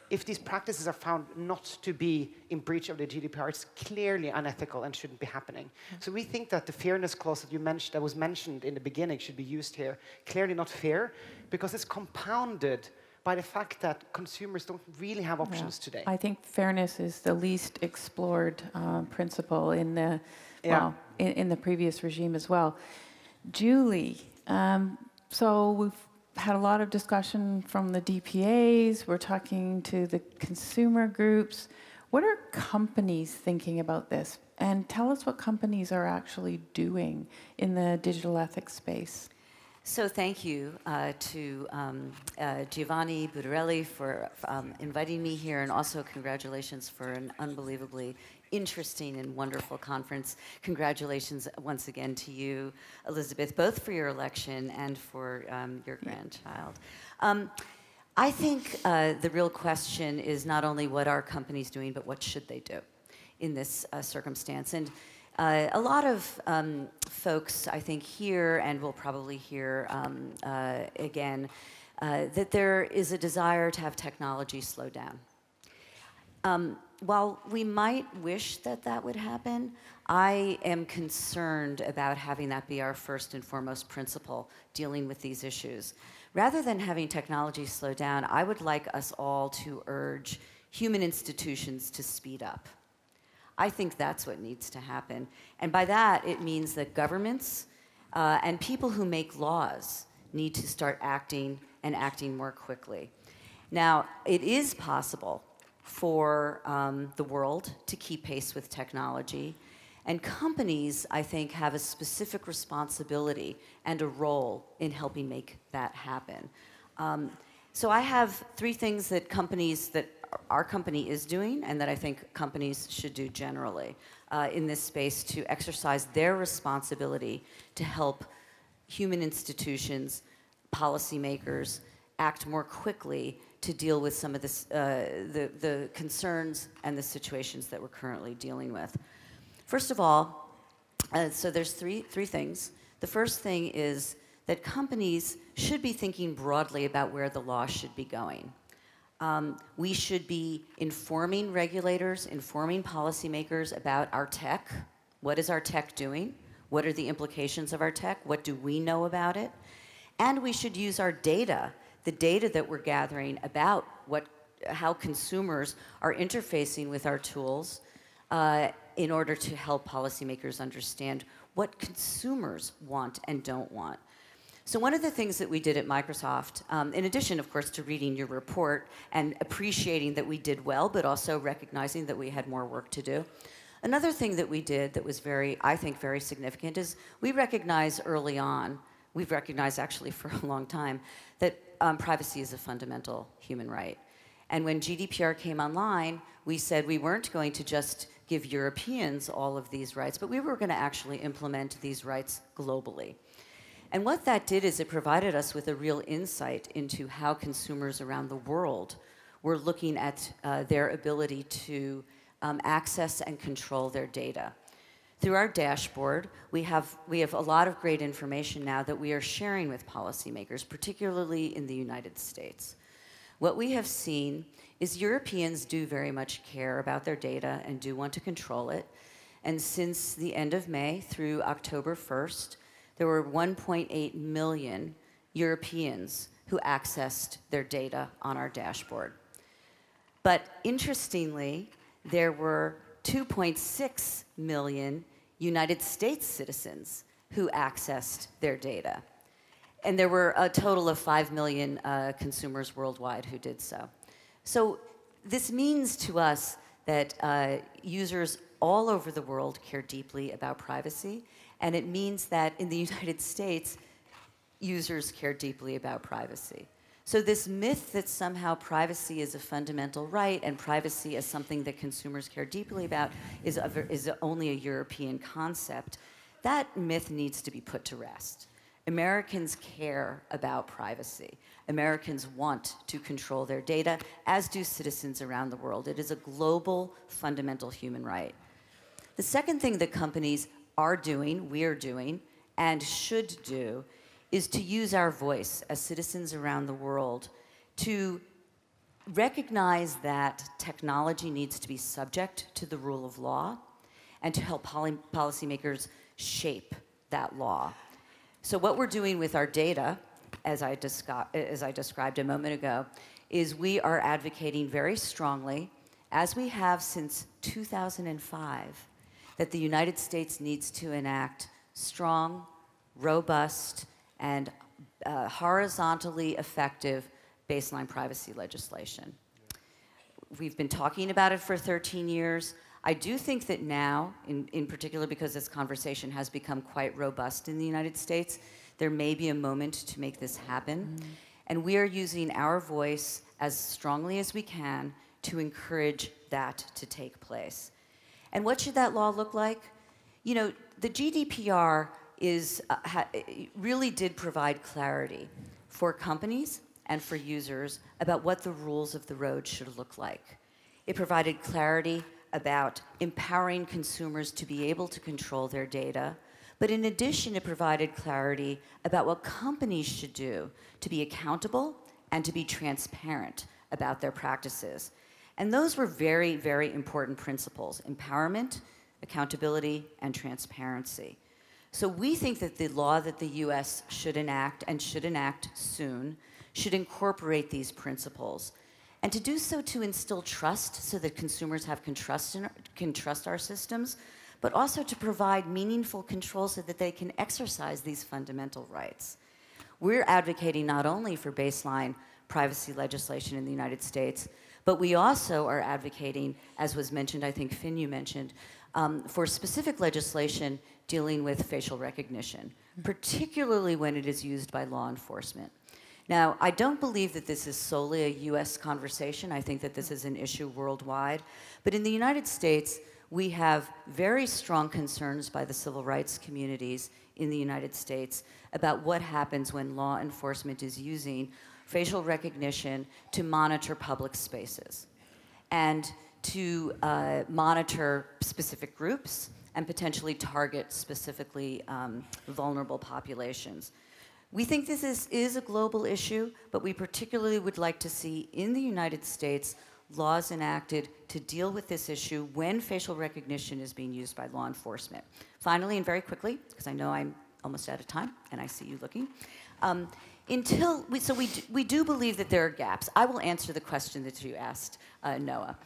if these practices are found not to be in breach of the GDPR, it's clearly unethical and shouldn't be happening. So we think that the fairness clause that was mentioned in the beginning should be used here. Clearly not fair, because it's compounded by the fact that consumers don't really have options today. I think fairness is the least explored principle in the in the previous regime as well. Julie, so we've had a lot of discussion from the DPAs. We're talking to the consumer groups. What are companies thinking about this? And tell us what companies are actually doing in the digital ethics space. So thank you to Giovanni Butarelli for inviting me here, and also congratulations for an unbelievably interesting and wonderful conference. Congratulations once again to you, Elizabeth, both for your election and for your grandchild. I think the real question is not only what are companies doing, but what should they do in this circumstance. And a lot of folks, I think, hear, and will probably hear again, that there is a desire to have technology slow down. While we might wish that that would happen, I am concerned about having that be our first and foremost principle dealing with these issues. Rather than having technology slow down, I would like us all to urge human institutions to speed up. I think that's what needs to happen. And by that, it means that governments and people who make laws need to start acting and acting more quickly. Now, it is possible for the world to keep pace with technology. And companies, I think, have a specific responsibility and a role in helping make that happen. So I have 3 things that our company is doing and that I think companies should do generally in this space to exercise their responsibility to help human institutions, policymakers, act more quickly to deal with some of this, the concerns and the situations that we're currently dealing with. First of all, so there's three things. The first thing is that companies should be thinking broadly about where the law should be going. We should be informing regulators, informing policymakers about our tech. What is our tech doing? What are the implications of our tech? What do we know about it? And we should use our data, the data that we're gathering about how consumers are interfacing with our tools in order to help policymakers understand what consumers want and don't want. So one of the things that we did at Microsoft, in addition, of course, to reading your report and appreciating that we did well, but also recognizing that we had more work to do, another thing that we did that was I think, very significant is we recognized early on, we've recognized actually for a long time, that privacy is a fundamental human right. And when GDPR came online, we said we weren't going to just give Europeans all of these rights, but we were going to actually implement these rights globally. And what that did is it provided us with a real insight into how consumers around the world were looking at their ability to access and control their data. Through our dashboard, we have a lot of great information now that we are sharing with policymakers, particularly in the United States. What we have seen is Europeans do very much care about their data and do want to control it. And since the end of May through October 1st, there were 1.8 million Europeans who accessed their data on our dashboard. But interestingly, there were 2.6 million United States citizens who accessed their data. And there were a total of 5 million consumers worldwide who did so. So this means to us that users all over the world care deeply about privacy, and it means that in the United States, users care deeply about privacy. So this myth that somehow privacy is a fundamental right and privacy is something that consumers care deeply about is only a European concept, that myth needs to be put to rest. Americans care about privacy. Americans want to control their data, as do citizens around the world. It is a global, fundamental human right. The second thing that companies are doing, we're doing, and should do, is to use our voice as citizens around the world to recognize that technology needs to be subject to the rule of law and to help policymakers shape that law. So what we're doing with our data, as I described a moment ago, is we are advocating very strongly, as we have since 2005, that the United States needs to enact strong, robust, and horizontally effective baseline privacy legislation. We've been talking about it for 13 years. I do think that now, in particular because this conversation has become quite robust in the United States, there may be a moment to make this happen. And we are using our voice as strongly as we can to encourage that to take place. And what should that law look like? You know, the GDPR really did provide clarity for companies and for users about what the rules of the road should look like. It provided clarity about empowering consumers to be able to control their data, but in addition, it provided clarity about what companies should do to be accountable and to be transparent about their practices. And those were very, very important principles: empowerment, accountability, and transparency. So we think that the law that the US should enact, and should enact soon, should incorporate these principles. And to do so to instill trust so that consumers can trust our systems, but also to provide meaningful control so that they can exercise these fundamental rights. We're advocating not only for baseline privacy legislation in the United States, but we also are advocating, as was mentioned, I think Finn, you mentioned, for specific legislation dealing with facial recognition, particularly when it is used by law enforcement. Now, I don't believe that this is solely a US conversation. I think that this is an issue worldwide. But in the United States, we have very strong concerns by the civil rights communities in the United States about what happens when law enforcement is using facial recognition to monitor public spaces and to monitor specific groups and potentially target specifically vulnerable populations. We think this is a global issue, but we particularly would like to see in the United States laws enacted to deal with this issue when facial recognition is being used by law enforcement. Finally, and very quickly, because I know I'm almost out of time, and I see you looking, we do believe that there are gaps. I will answer the question that you asked, Noah.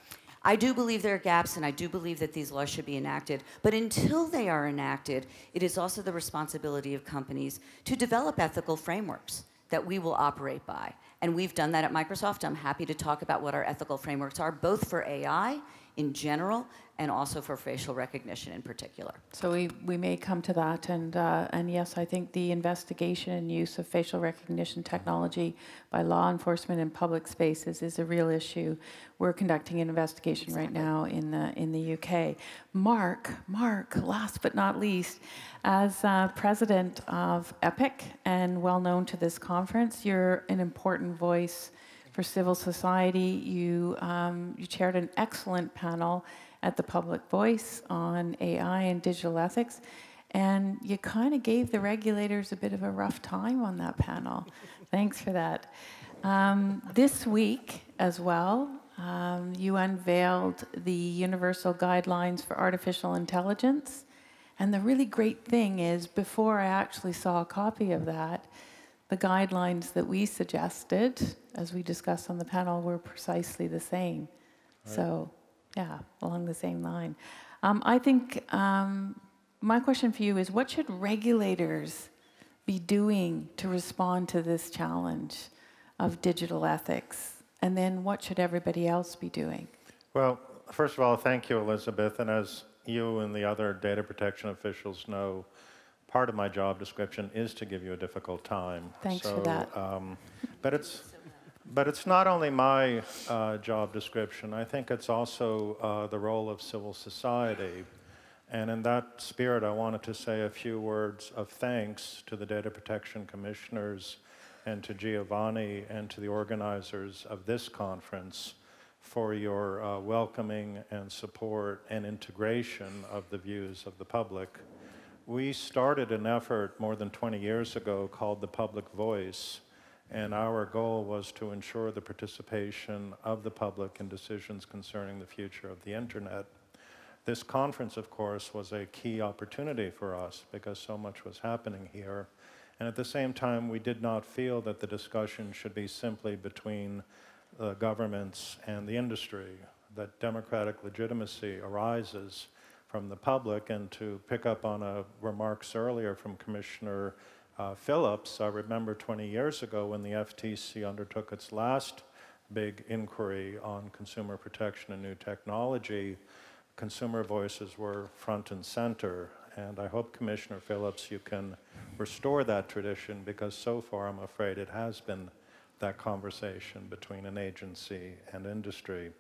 I do believe there are gaps, and I do believe that these laws should be enacted. But until they are enacted, it is also the responsibility of companies to develop ethical frameworks that we will operate by. And we've done that at Microsoft. I'm happy to talk about what our ethical frameworks are, both for AI in general and also for facial recognition in particular. So we may come to that, and yes, I think the investigation and use of facial recognition technology by law enforcement in public spaces is a real issue. We're conducting an investigation right now in the UK. Mark, last but not least, as president of EPIC and well known to this conference, you're an important voice for civil society. You chaired an excellent panel at the Public Voice on AI and digital ethics, and you kind of gave the regulators a bit of a rough time on that panel. Thanks for that. This week as well, you unveiled the Universal Guidelines for Artificial Intelligence, and the really great thing is, before I actually saw a copy of that, the guidelines that we suggested, as we discussed on the panel, were precisely the same. Right. So, yeah, along the same line. I think my question for you is, what should regulators be doing to respond to this challenge of digital ethics? And then what should everybody else be doing? Well, first of all, thank you, Elizabeth. And as you and the other data protection officials know, part of my job description is to give you a difficult time. Thanks for that. But it's not only my job description. I think it's also the role of civil society. And in that spirit, I wanted to say a few words of thanks to the data protection commissioners and to Giovanni and to the organizers of this conference for your welcoming and support and integration of the views of the public. We started an effort more than 20 years ago called the Public Voice, and our goal was to ensure the participation of the public in decisions concerning the future of the internet. This conference, of course, was a key opportunity for us because so much was happening here. And at the same time, we did not feel that the discussion should be simply between governments and the industry, that democratic legitimacy arises from the public. And to pick up on remarks earlier from Commissioner Phillips, I remember 20 years ago when the FTC undertook its last big inquiry on consumer protection and new technology, consumer voices were front and center. And I hope, Commissioner Phillips, you can restore that tradition, because so far I'm afraid it has been that conversation between an agency and industry.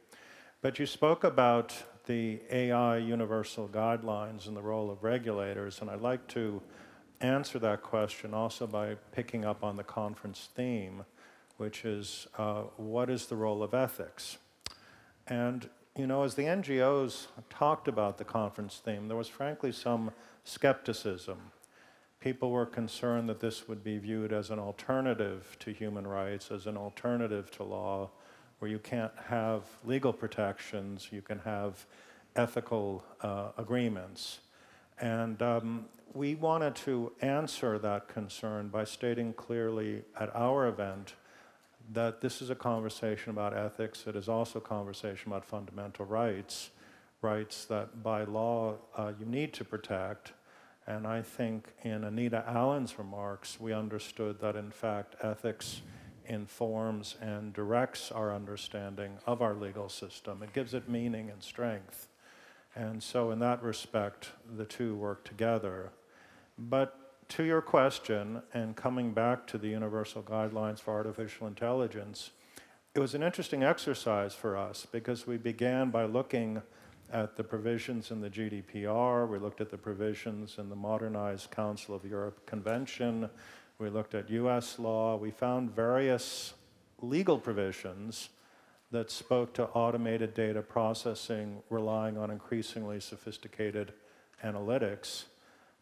But you spoke about the AI Universal Guidelines and the role of regulators, and I'd like to answer that question also by picking up on the conference theme, which is what is the role of ethics? And you know, as the NGOs talked about the conference theme, there was frankly some skepticism. People were concerned that this would be viewed as an alternative to human rights, as an alternative to law, where you can't have legal protections, you can have ethical agreements. And we wanted to answer that concern by stating clearly at our event that this is a conversation about ethics. It is also a conversation about fundamental rights, rights that by law you need to protect. And I think in Anita Allen's remarks, we understood that in fact ethics informs and directs our understanding of our legal system. It gives it meaning and strength. And so in that respect, the two work together. But to your question, and coming back to the Universal Guidelines for Artificial Intelligence, it was an interesting exercise for us because we began by looking at the provisions in the GDPR, we looked at the provisions in the Modernized Council of Europe Convention, we looked at US law, we found various legal provisions that spoke to automated data processing relying on increasingly sophisticated analytics.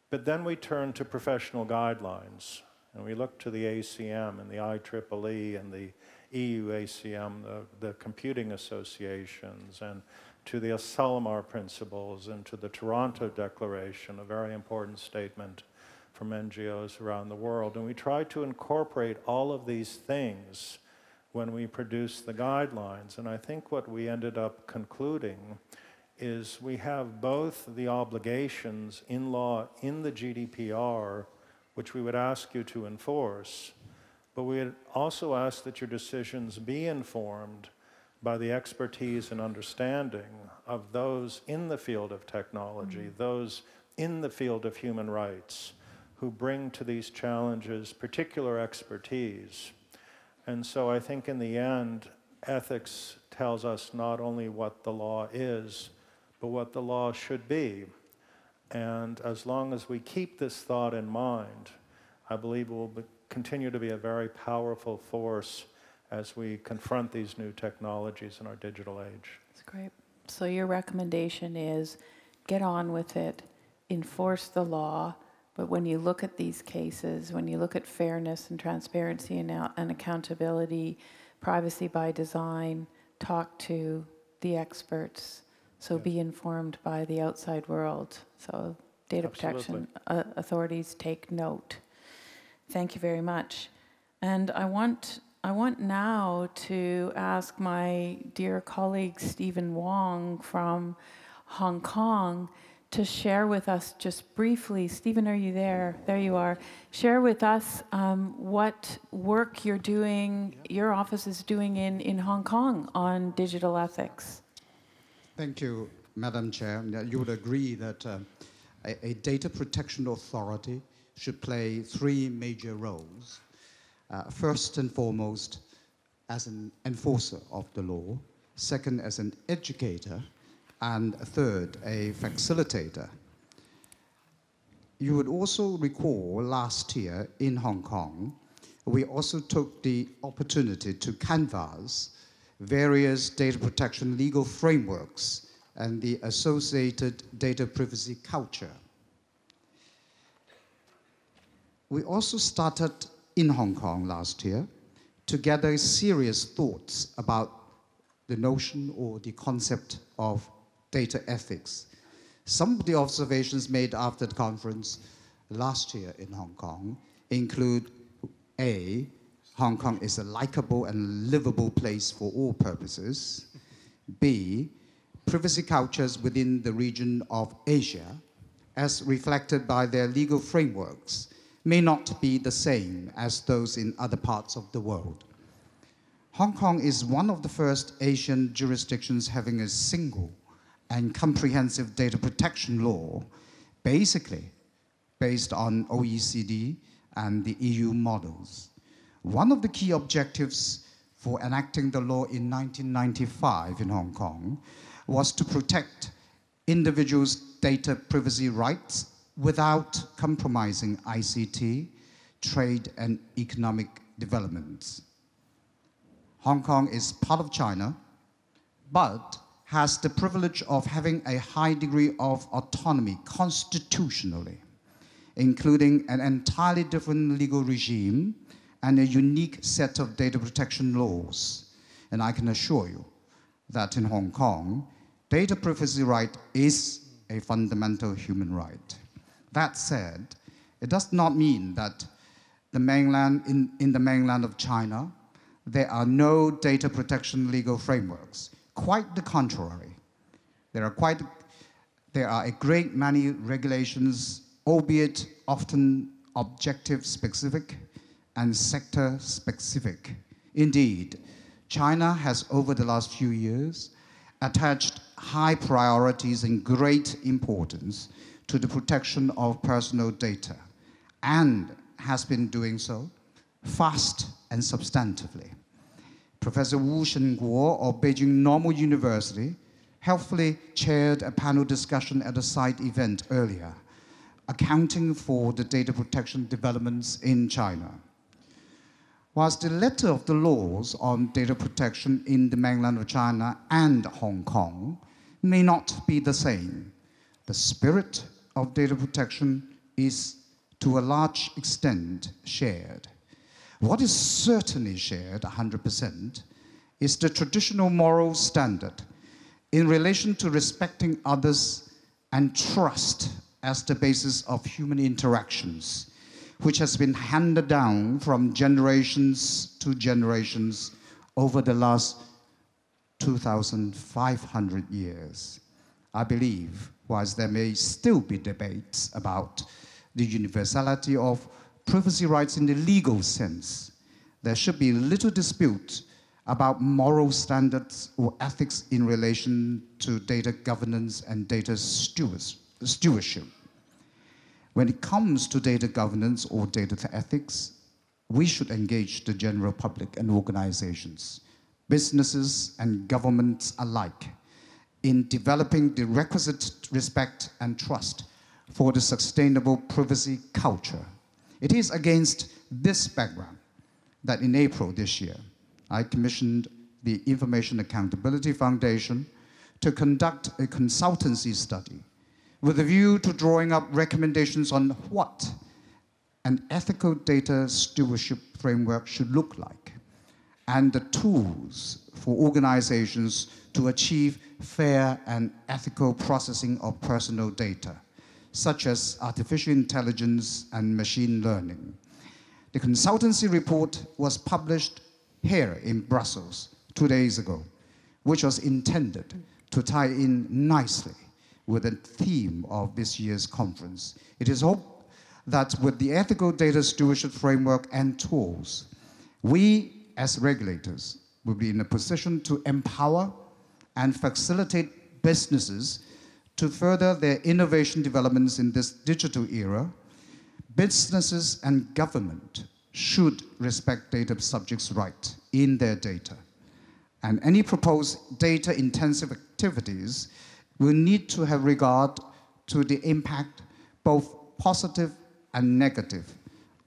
But then we turned to professional guidelines, and we looked to the ACM and the IEEE and the EU ACM, the computing associations, and to the Asalomar principles and to the Toronto Declaration, a very important statement from NGOs around the world. And we tried to incorporate all of these things when we produced the guidelines. And I think what we ended up concluding is we have both the obligations in law in the GDPR, which we would ask you to enforce, but we would also ask that your decisions be informed by the expertise and understanding of those in the field of technology, those in the field of human rights, who bring to these challenges particular expertise. And so I think in the end, ethics tells us not only what the law is, but what the law should be. And as long as we keep this thought in mind, I believe it will continue to be a very powerful force as we confront these new technologies in our digital age. That's great. So your recommendation is get on with it, enforce the law, but when you look at these cases, when you look at fairness and transparency and accountability, privacy by design, talk to the experts. So be informed by the outside world. So data protection authorities take note. Thank you very much. And I want now to ask my dear colleague Stephen Wong from Hong Kong to share with us just briefly. Stephen, are you there? There you are. Share with us what work you're doing, your office is doing in Hong Kong on digital ethics. Thank you, Madam Chair. You would agree that a data protection authority should play three major roles. First and foremost, as an enforcer of the law. Second, as an educator. And third, a facilitator. You would also recall last year in Hong Kong, we also took the opportunity to canvass various data protection legal frameworks and the associated data privacy culture. We also started in Hong Kong last year to gather serious thoughts about the notion or the concept of data ethics. Some of the observations made after the conference last year in Hong Kong include A, Hong Kong is a likable and livable place for all purposes. B, privacy cultures within the region of Asia, as reflected by their legal frameworks, may not be the same as those in other parts of the world. Hong Kong is one of the first Asian jurisdictions having a single and comprehensive data protection law, basically based on OECD and the EU models. One of the key objectives for enacting the law in 1995 in Hong Kong was to protect individuals' data privacy rights without compromising ICT, trade, and economic developments. Hong Kong is part of China, but has the privilege of having a high degree of autonomy constitutionally, including an entirely different legal regime and a unique set of data protection laws. And I can assure you that in Hong Kong, data privacy right is a fundamental human right. That said, it does not mean that the mainland, in the mainland of China, there are no data protection legal frameworks. Quite the contrary. There are a great many regulations, albeit often objective-specific and sector-specific. Indeed, China has, over the last few years, attached high priorities and great importance to the protection of personal data, and has been doing so fast and substantively. Professor Wu Shenguo of Beijing Normal University helpfully chaired a panel discussion at a side event earlier, accounting for the data protection developments in China. Whilst the letter of the laws on data protection in the mainland of China and Hong Kong may not be the same, the spirit of data protection is to a large extent shared. What is certainly shared 100% is the traditional moral standard in relation to respecting others and trust as the basis of human interactions, which has been handed down from generations to generations over the last 2,500 years. I believe, whilst there may still be debates about the universality of privacy rights in the legal sense, there should be little dispute about moral standards or ethics in relation to data governance and data stewardship. When it comes to data governance or data ethics, we should engage the general public and organizations, businesses and governments alike, in developing the requisite respect and trust for the sustainable privacy culture. It is against this background that in April this year, I commissioned the Information Accountability Foundation to conduct a consultancy study with a view to drawing up recommendations on what an ethical data stewardship framework should look like, and the tools for organizations to achieve fair and ethical processing of personal data, such as artificial intelligence and machine learning. The consultancy report was published here in Brussels 2 days ago, which was intended to tie in nicely with the theme of this year's conference. It is hoped that with the ethical data stewardship framework and tools, we as regulators will be in a position to empower and facilitate businesses to further their innovation developments in this digital era. Businesses and government should respect data subjects' rights in their data. And any proposed data-intensive activities will need to have regard to the impact, both positive and negative,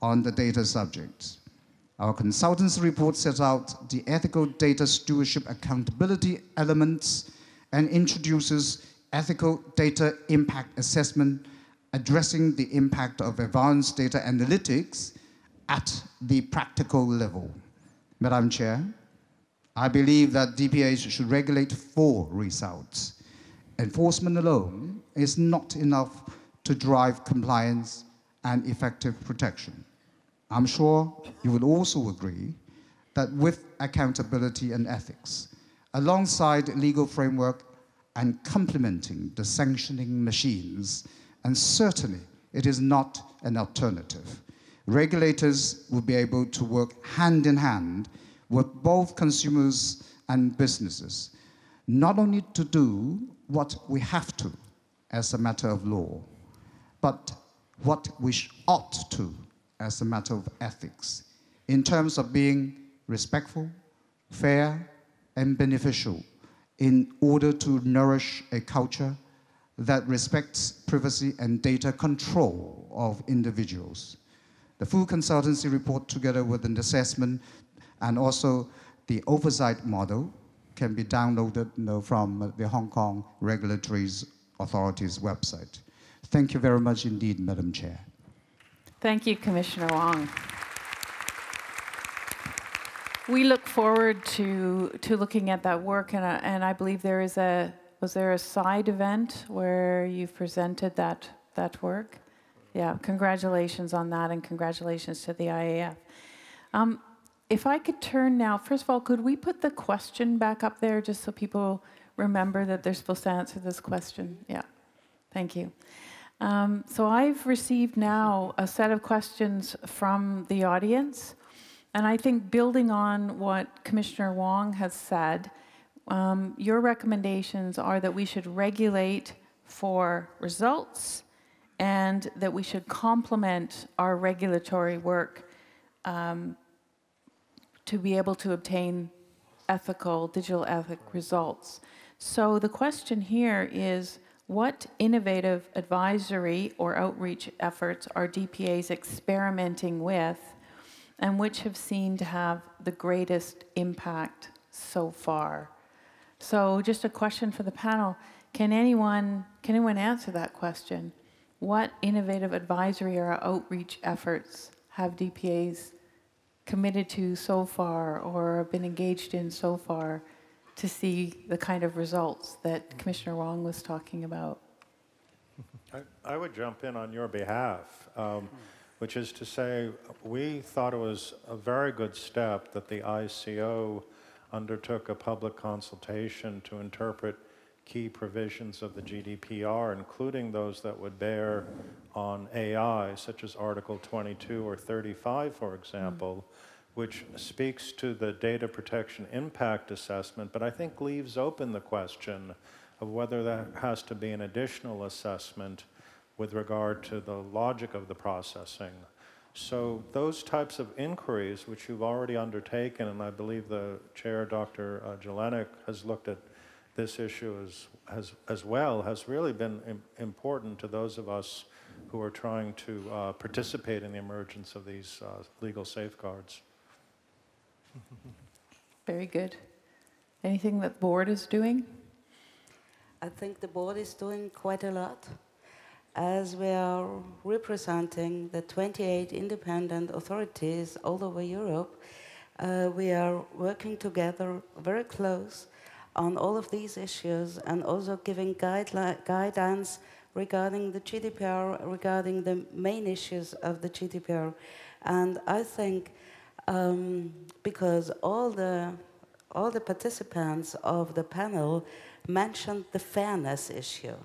on the data subjects. Our consultancy report sets out the ethical data stewardship accountability elements and introduces ethical data impact assessment, addressing the impact of advanced data analytics at the practical level. Madam Chair, I believe that DPAs should regulate for results. Enforcement alone is not enough to drive compliance and effective protection. I'm sure you will also agree that with accountability and ethics, alongside legal framework and complementing the sanctioning machines, and certainly it is not an alternative, regulators will be able to work hand in hand with both consumers and businesses, not only to do what we have to as a matter of law, but what we ought to as a matter of ethics, in terms of being respectful, fair, and beneficial, in order to nourish a culture that respects privacy and data control of individuals. The full consultancy report, together with an assessment and also the oversight model, can be downloaded from the Hong Kong Regulatory Authority's website. Thank you very much indeed, Madam Chair. Thank you, Commissioner Wong. We look forward to looking at that work, and I believe was there a side event where you presented that work? Yeah, congratulations on that, and congratulations to the IAF. If I could turn now, first of all, could we put the question back up there just so people remember that they're supposed to answer this question? Yeah, thank you. So I've received now a set of questions from the audience. And I think building on what Commissioner Wong has said, your recommendations are that we should regulate for results and that we should complement our regulatory work to be able to obtain digital ethic results. So the question here is, what innovative advisory or outreach efforts are DPAs experimenting with, and which have seemed to have the greatest impact so far? So just a question for the panel. Can anyone answer that question? What innovative advisory or outreach efforts have DPAs committed to so far or been engaged in so far to see the kind of results that Commissioner Wong was talking about? I would jump in on your behalf. Which is to say, we thought it was a very good step that the ICO undertook a public consultation to interpret key provisions of the GDPR, including those that would bear on AI, such as Article 22 or 35, for example, which speaks to the data protection impact assessment, but I think leaves open the question of whether there has to be an additional assessment with regard to the logic of the processing. So those types of inquiries, which you've already undertaken, and I believe the chair, Dr. Jelinek, has looked at this issue as well, has really been important to those of us who are trying to participate in the emergence of these legal safeguards. Very good. Anything that the board is doing? I think the board is doing quite a lot. As we are representing the 28 independent authorities all over Europe, we are working together very close on all of these issues and also giving guidance regarding the GDPR, regarding the main issues of the GDPR. And I think because all the participants of the panel mentioned the fairness issue,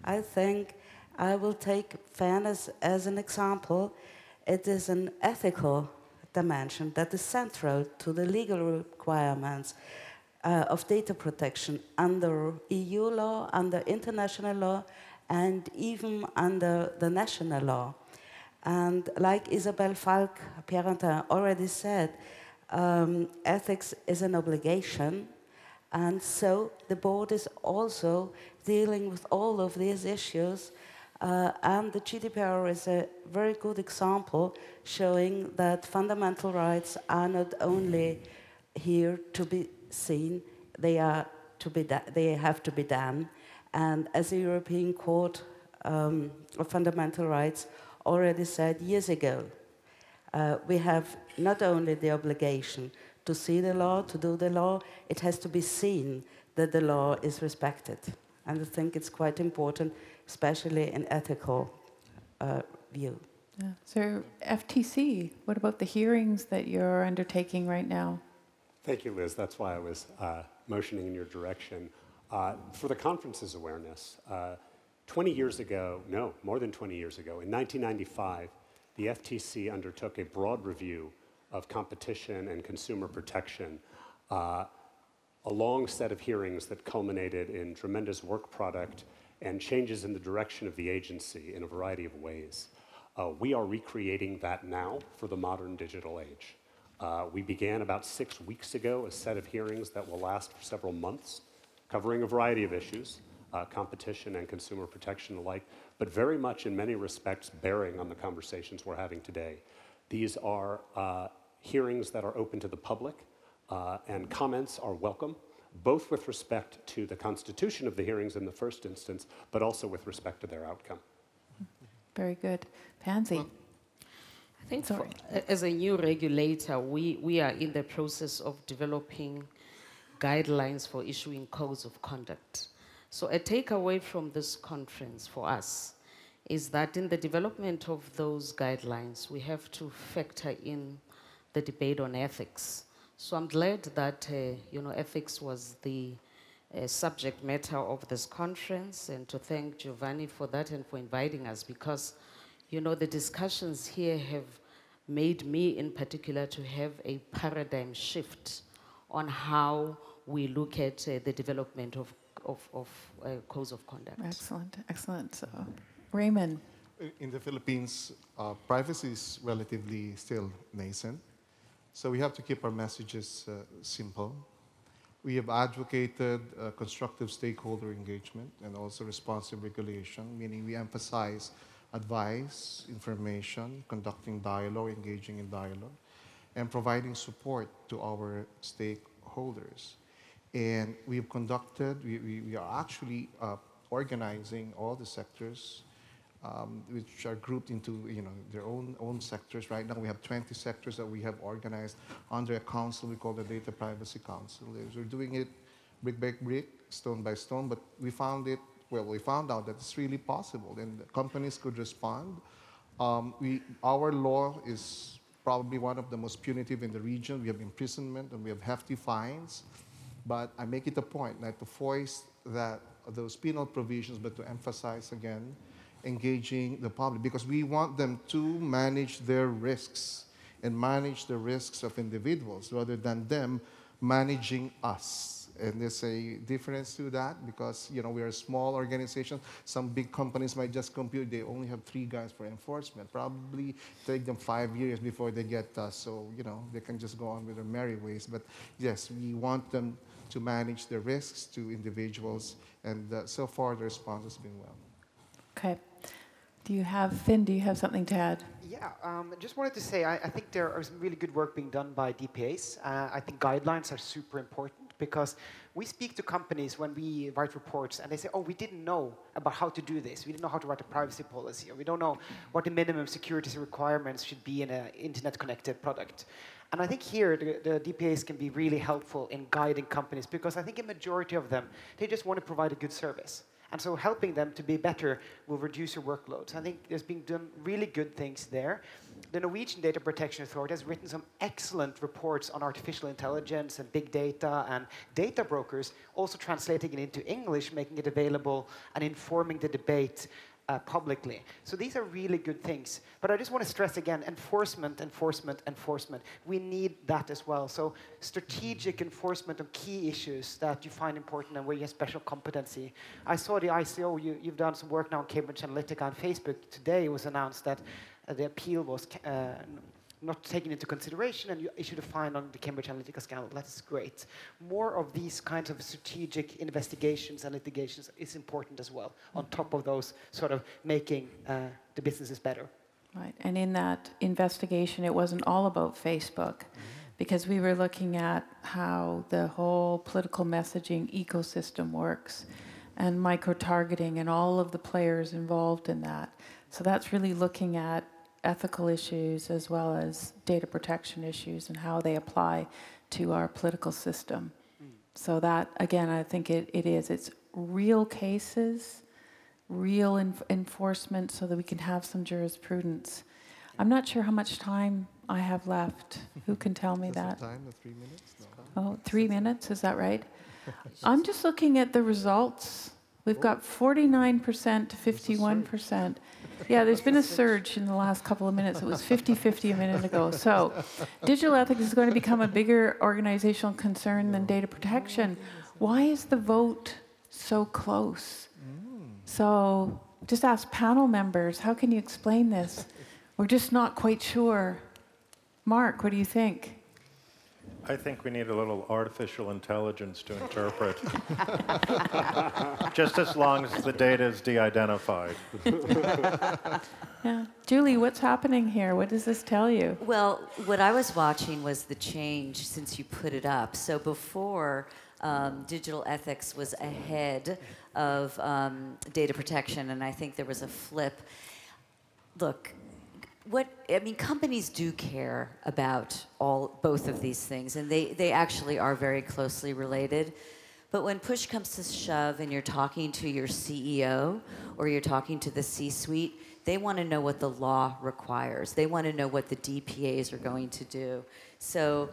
I think I will take fairness as an example. It is an ethical dimension that is central to the legal requirements of data protection under EU law, under international law, and even under the national law. And like Isabelle Falk-Pierrentin already said, ethics is an obligation, and so the board is also dealing with all of these issues. And the GDPR is a very good example showing that fundamental rights are not only here to be seen, they have to be done. And as the European Court of Fundamental Rights already said years ago, we have not only the obligation to see the law, to do the law, it has to be seen that the law is respected. And I think it's quite important, especially in ethical view. Yeah. So FTC, what about the hearings that you're undertaking right now? Thank you, Liz. That's why I was motioning in your direction. For the conference's awareness, 20 years ago, no, more than 20 years ago, in 1995, the FTC undertook a broad review of competition and consumer protection, a long set of hearings that culminated in tremendous work product and changes in the direction of the agency in a variety of ways. We are recreating that now for the modern digital age. We began about 6 weeks ago a set of hearings that will last for several months, covering a variety of issues, competition and consumer protection alike, but very much in many respects bearing on the conversations we're having today. These are hearings that are open to the public, and comments are welcome, both with respect to the constitution of the hearings in the first instance, but also with respect to their outcome. Very good. Pansy. I think as a new regulator, we are in the process of developing guidelines for issuing codes of conduct. So a takeaway from this conference for us is that in the development of those guidelines, we have to factor in the debate on ethics. So I'm glad that ethics was the subject matter of this conference, and to thank Giovanni for that and for inviting us, because the discussions here have made me in particular to have a paradigm shift on how we look at the development of codes of conduct. Excellent, excellent. So, Raymond. In the Philippines, privacy is relatively still nascent, so we have to keep our messages simple. We have advocated constructive stakeholder engagement and also responsive regulation, meaning we emphasize advice, information, conducting dialogue, engaging in dialogue, and providing support to our stakeholders. And we've conducted, we are actually organizing all the sectors, which are grouped into their own sectors. Right now we have 20 sectors that we have organized under a council we call the Data Privacy Council. We're doing it brick by brick, stone by stone, but we found out that it's really possible, and the companies could respond. Our law is probably one of the most punitive in the region. We have imprisonment and we have hefty fines. But I make it a point not to voice those penal provisions, but to emphasize again engaging the public, because we want them to manage their risks and manage the risks of individuals rather than them managing us. And there's a difference to that, because we are a small organization. Some big companies might just compute. They only have 3 guys for enforcement. Probably take them 5 years before they get us. So they can just go on with their merry ways. But yes, we want them to manage the risks to individuals, and so far the response has been well. Okay. Finn, do you have something to add? Yeah, just wanted to say, I think there is really good work being done by DPAs. I think guidelines are super important, because we speak to companies when we write reports and they say, oh, we didn't know about how to do this. We didn't know how to write a privacy policy, or we don't know what the minimum security requirements should be in an internet-connected product. And I think here the DPAs can be really helpful in guiding companies, because I think a majority of them, they just want to provide a good service. And so helping them to be better will reduce your workloads. I think there's been done really good things there. The Norwegian Data Protection Authority has written some excellent reports on artificial intelligence and big data, and data brokers also translating it into English, making it available and informing the debate publicly. So these are really good things. But I just want to stress again, enforcement, enforcement, enforcement. We need that as well. So strategic enforcement of key issues that you find important and where you have special competency. I saw the ICO, you've done some work now on Cambridge Analytica on Facebook. Today it was announced that the appeal was not taken into consideration, and you issued a fine on the Cambridge Analytica scandal. That's great. More of these kinds of strategic investigations and litigations is important as well, on top of those sort of making the businesses better. Right, and in that investigation, it wasn't all about Facebook, because we were looking at how the whole political messaging ecosystem works, and micro-targeting and all of the players involved in that. So that's really looking at ethical issues as well as data protection issues and how they apply to our political system. So that, again, I think it's real cases, real enforcement, so that we can have some jurisprudence. I'm not sure how much time I have left. Who can tell me that? Time, 3 minutes? No. Oh, 3 minutes, is that right? I'm just looking at the results. We've got 49% to 51%. Yeah, there's been a surge in the last couple of minutes. It was 50-50 a minute ago. So digital ethics is going to become a bigger organizational concern than data protection. Why is the vote so close? So just ask panel members, how can you explain this? We're just not quite sure. Mark, what do you think? I think we need a little artificial intelligence to interpret. Just as long as the data is de-identified. Yeah. Julie, what's happening here? What does this tell you? Well, what I was watching was the change since you put it up. So before, digital ethics was ahead of data protection, and I think there was a flip. Look, companies do care about both of these things, and they actually are very closely related. But when push comes to shove and you're talking to your CEO or you're talking to the C-suite, they want to know what the law requires. They want to know what the DPAs are going to do. So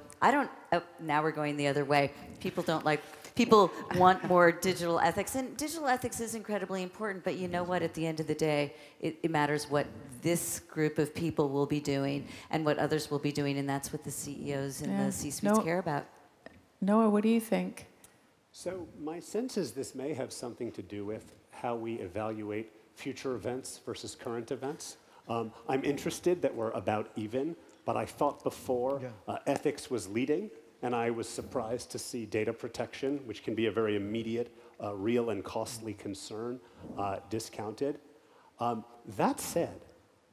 now we're going the other way. People want more digital ethics, and digital ethics is incredibly important, but you know what, at the end of the day, it matters what this group of people will be doing and what others will be doing, and that's what the CEOs and the C-suites care about. Noah, what do you think? So my sense is this may have something to do with how we evaluate future events versus current events. I'm interested that we're about even, but I thought before ethics was leading, and I was surprised to see data protection, which can be a very immediate, real and costly concern, discounted. That said,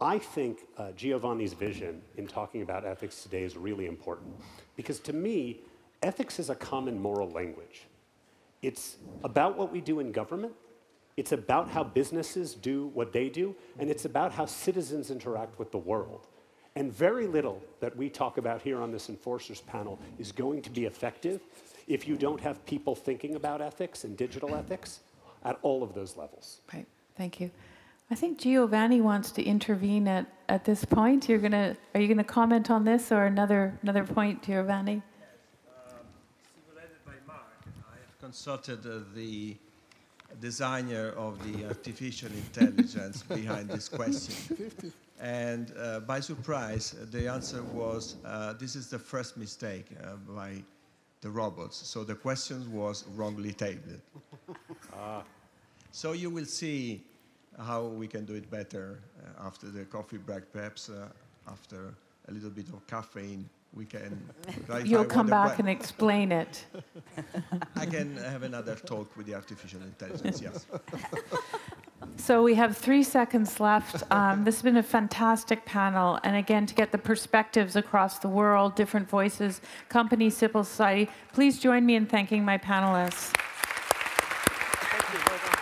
I think Giovanni's vision in talking about ethics today is really important, because to me, ethics is a common moral language. It's about what we do in government, it's about how businesses do what they do, and it's about how citizens interact with the world. And very little that we talk about here on this Enforcers panel is going to be effective if you don't have people thinking about ethics and digital ethics at all of those levels. Right, thank you. I think Giovanni wants to intervene at this point. Are you gonna comment on this or another point, Giovanni? Simulated by Mark, I have consulted the designer of the artificial intelligence behind this question. And by surprise, the answer was, this is the first mistake by the robots. So the question was wrongly tabled. So you will see how we can do it better after the coffee break, perhaps after a little bit of caffeine. We can clarify. You'll come back and explain it. I can have another talk with the artificial intelligence, yes. So we have 3 seconds left. This has been a fantastic panel. And again, to get the perspectives across the world, different voices, companies, civil society, please join me in thanking my panelists. Thank you.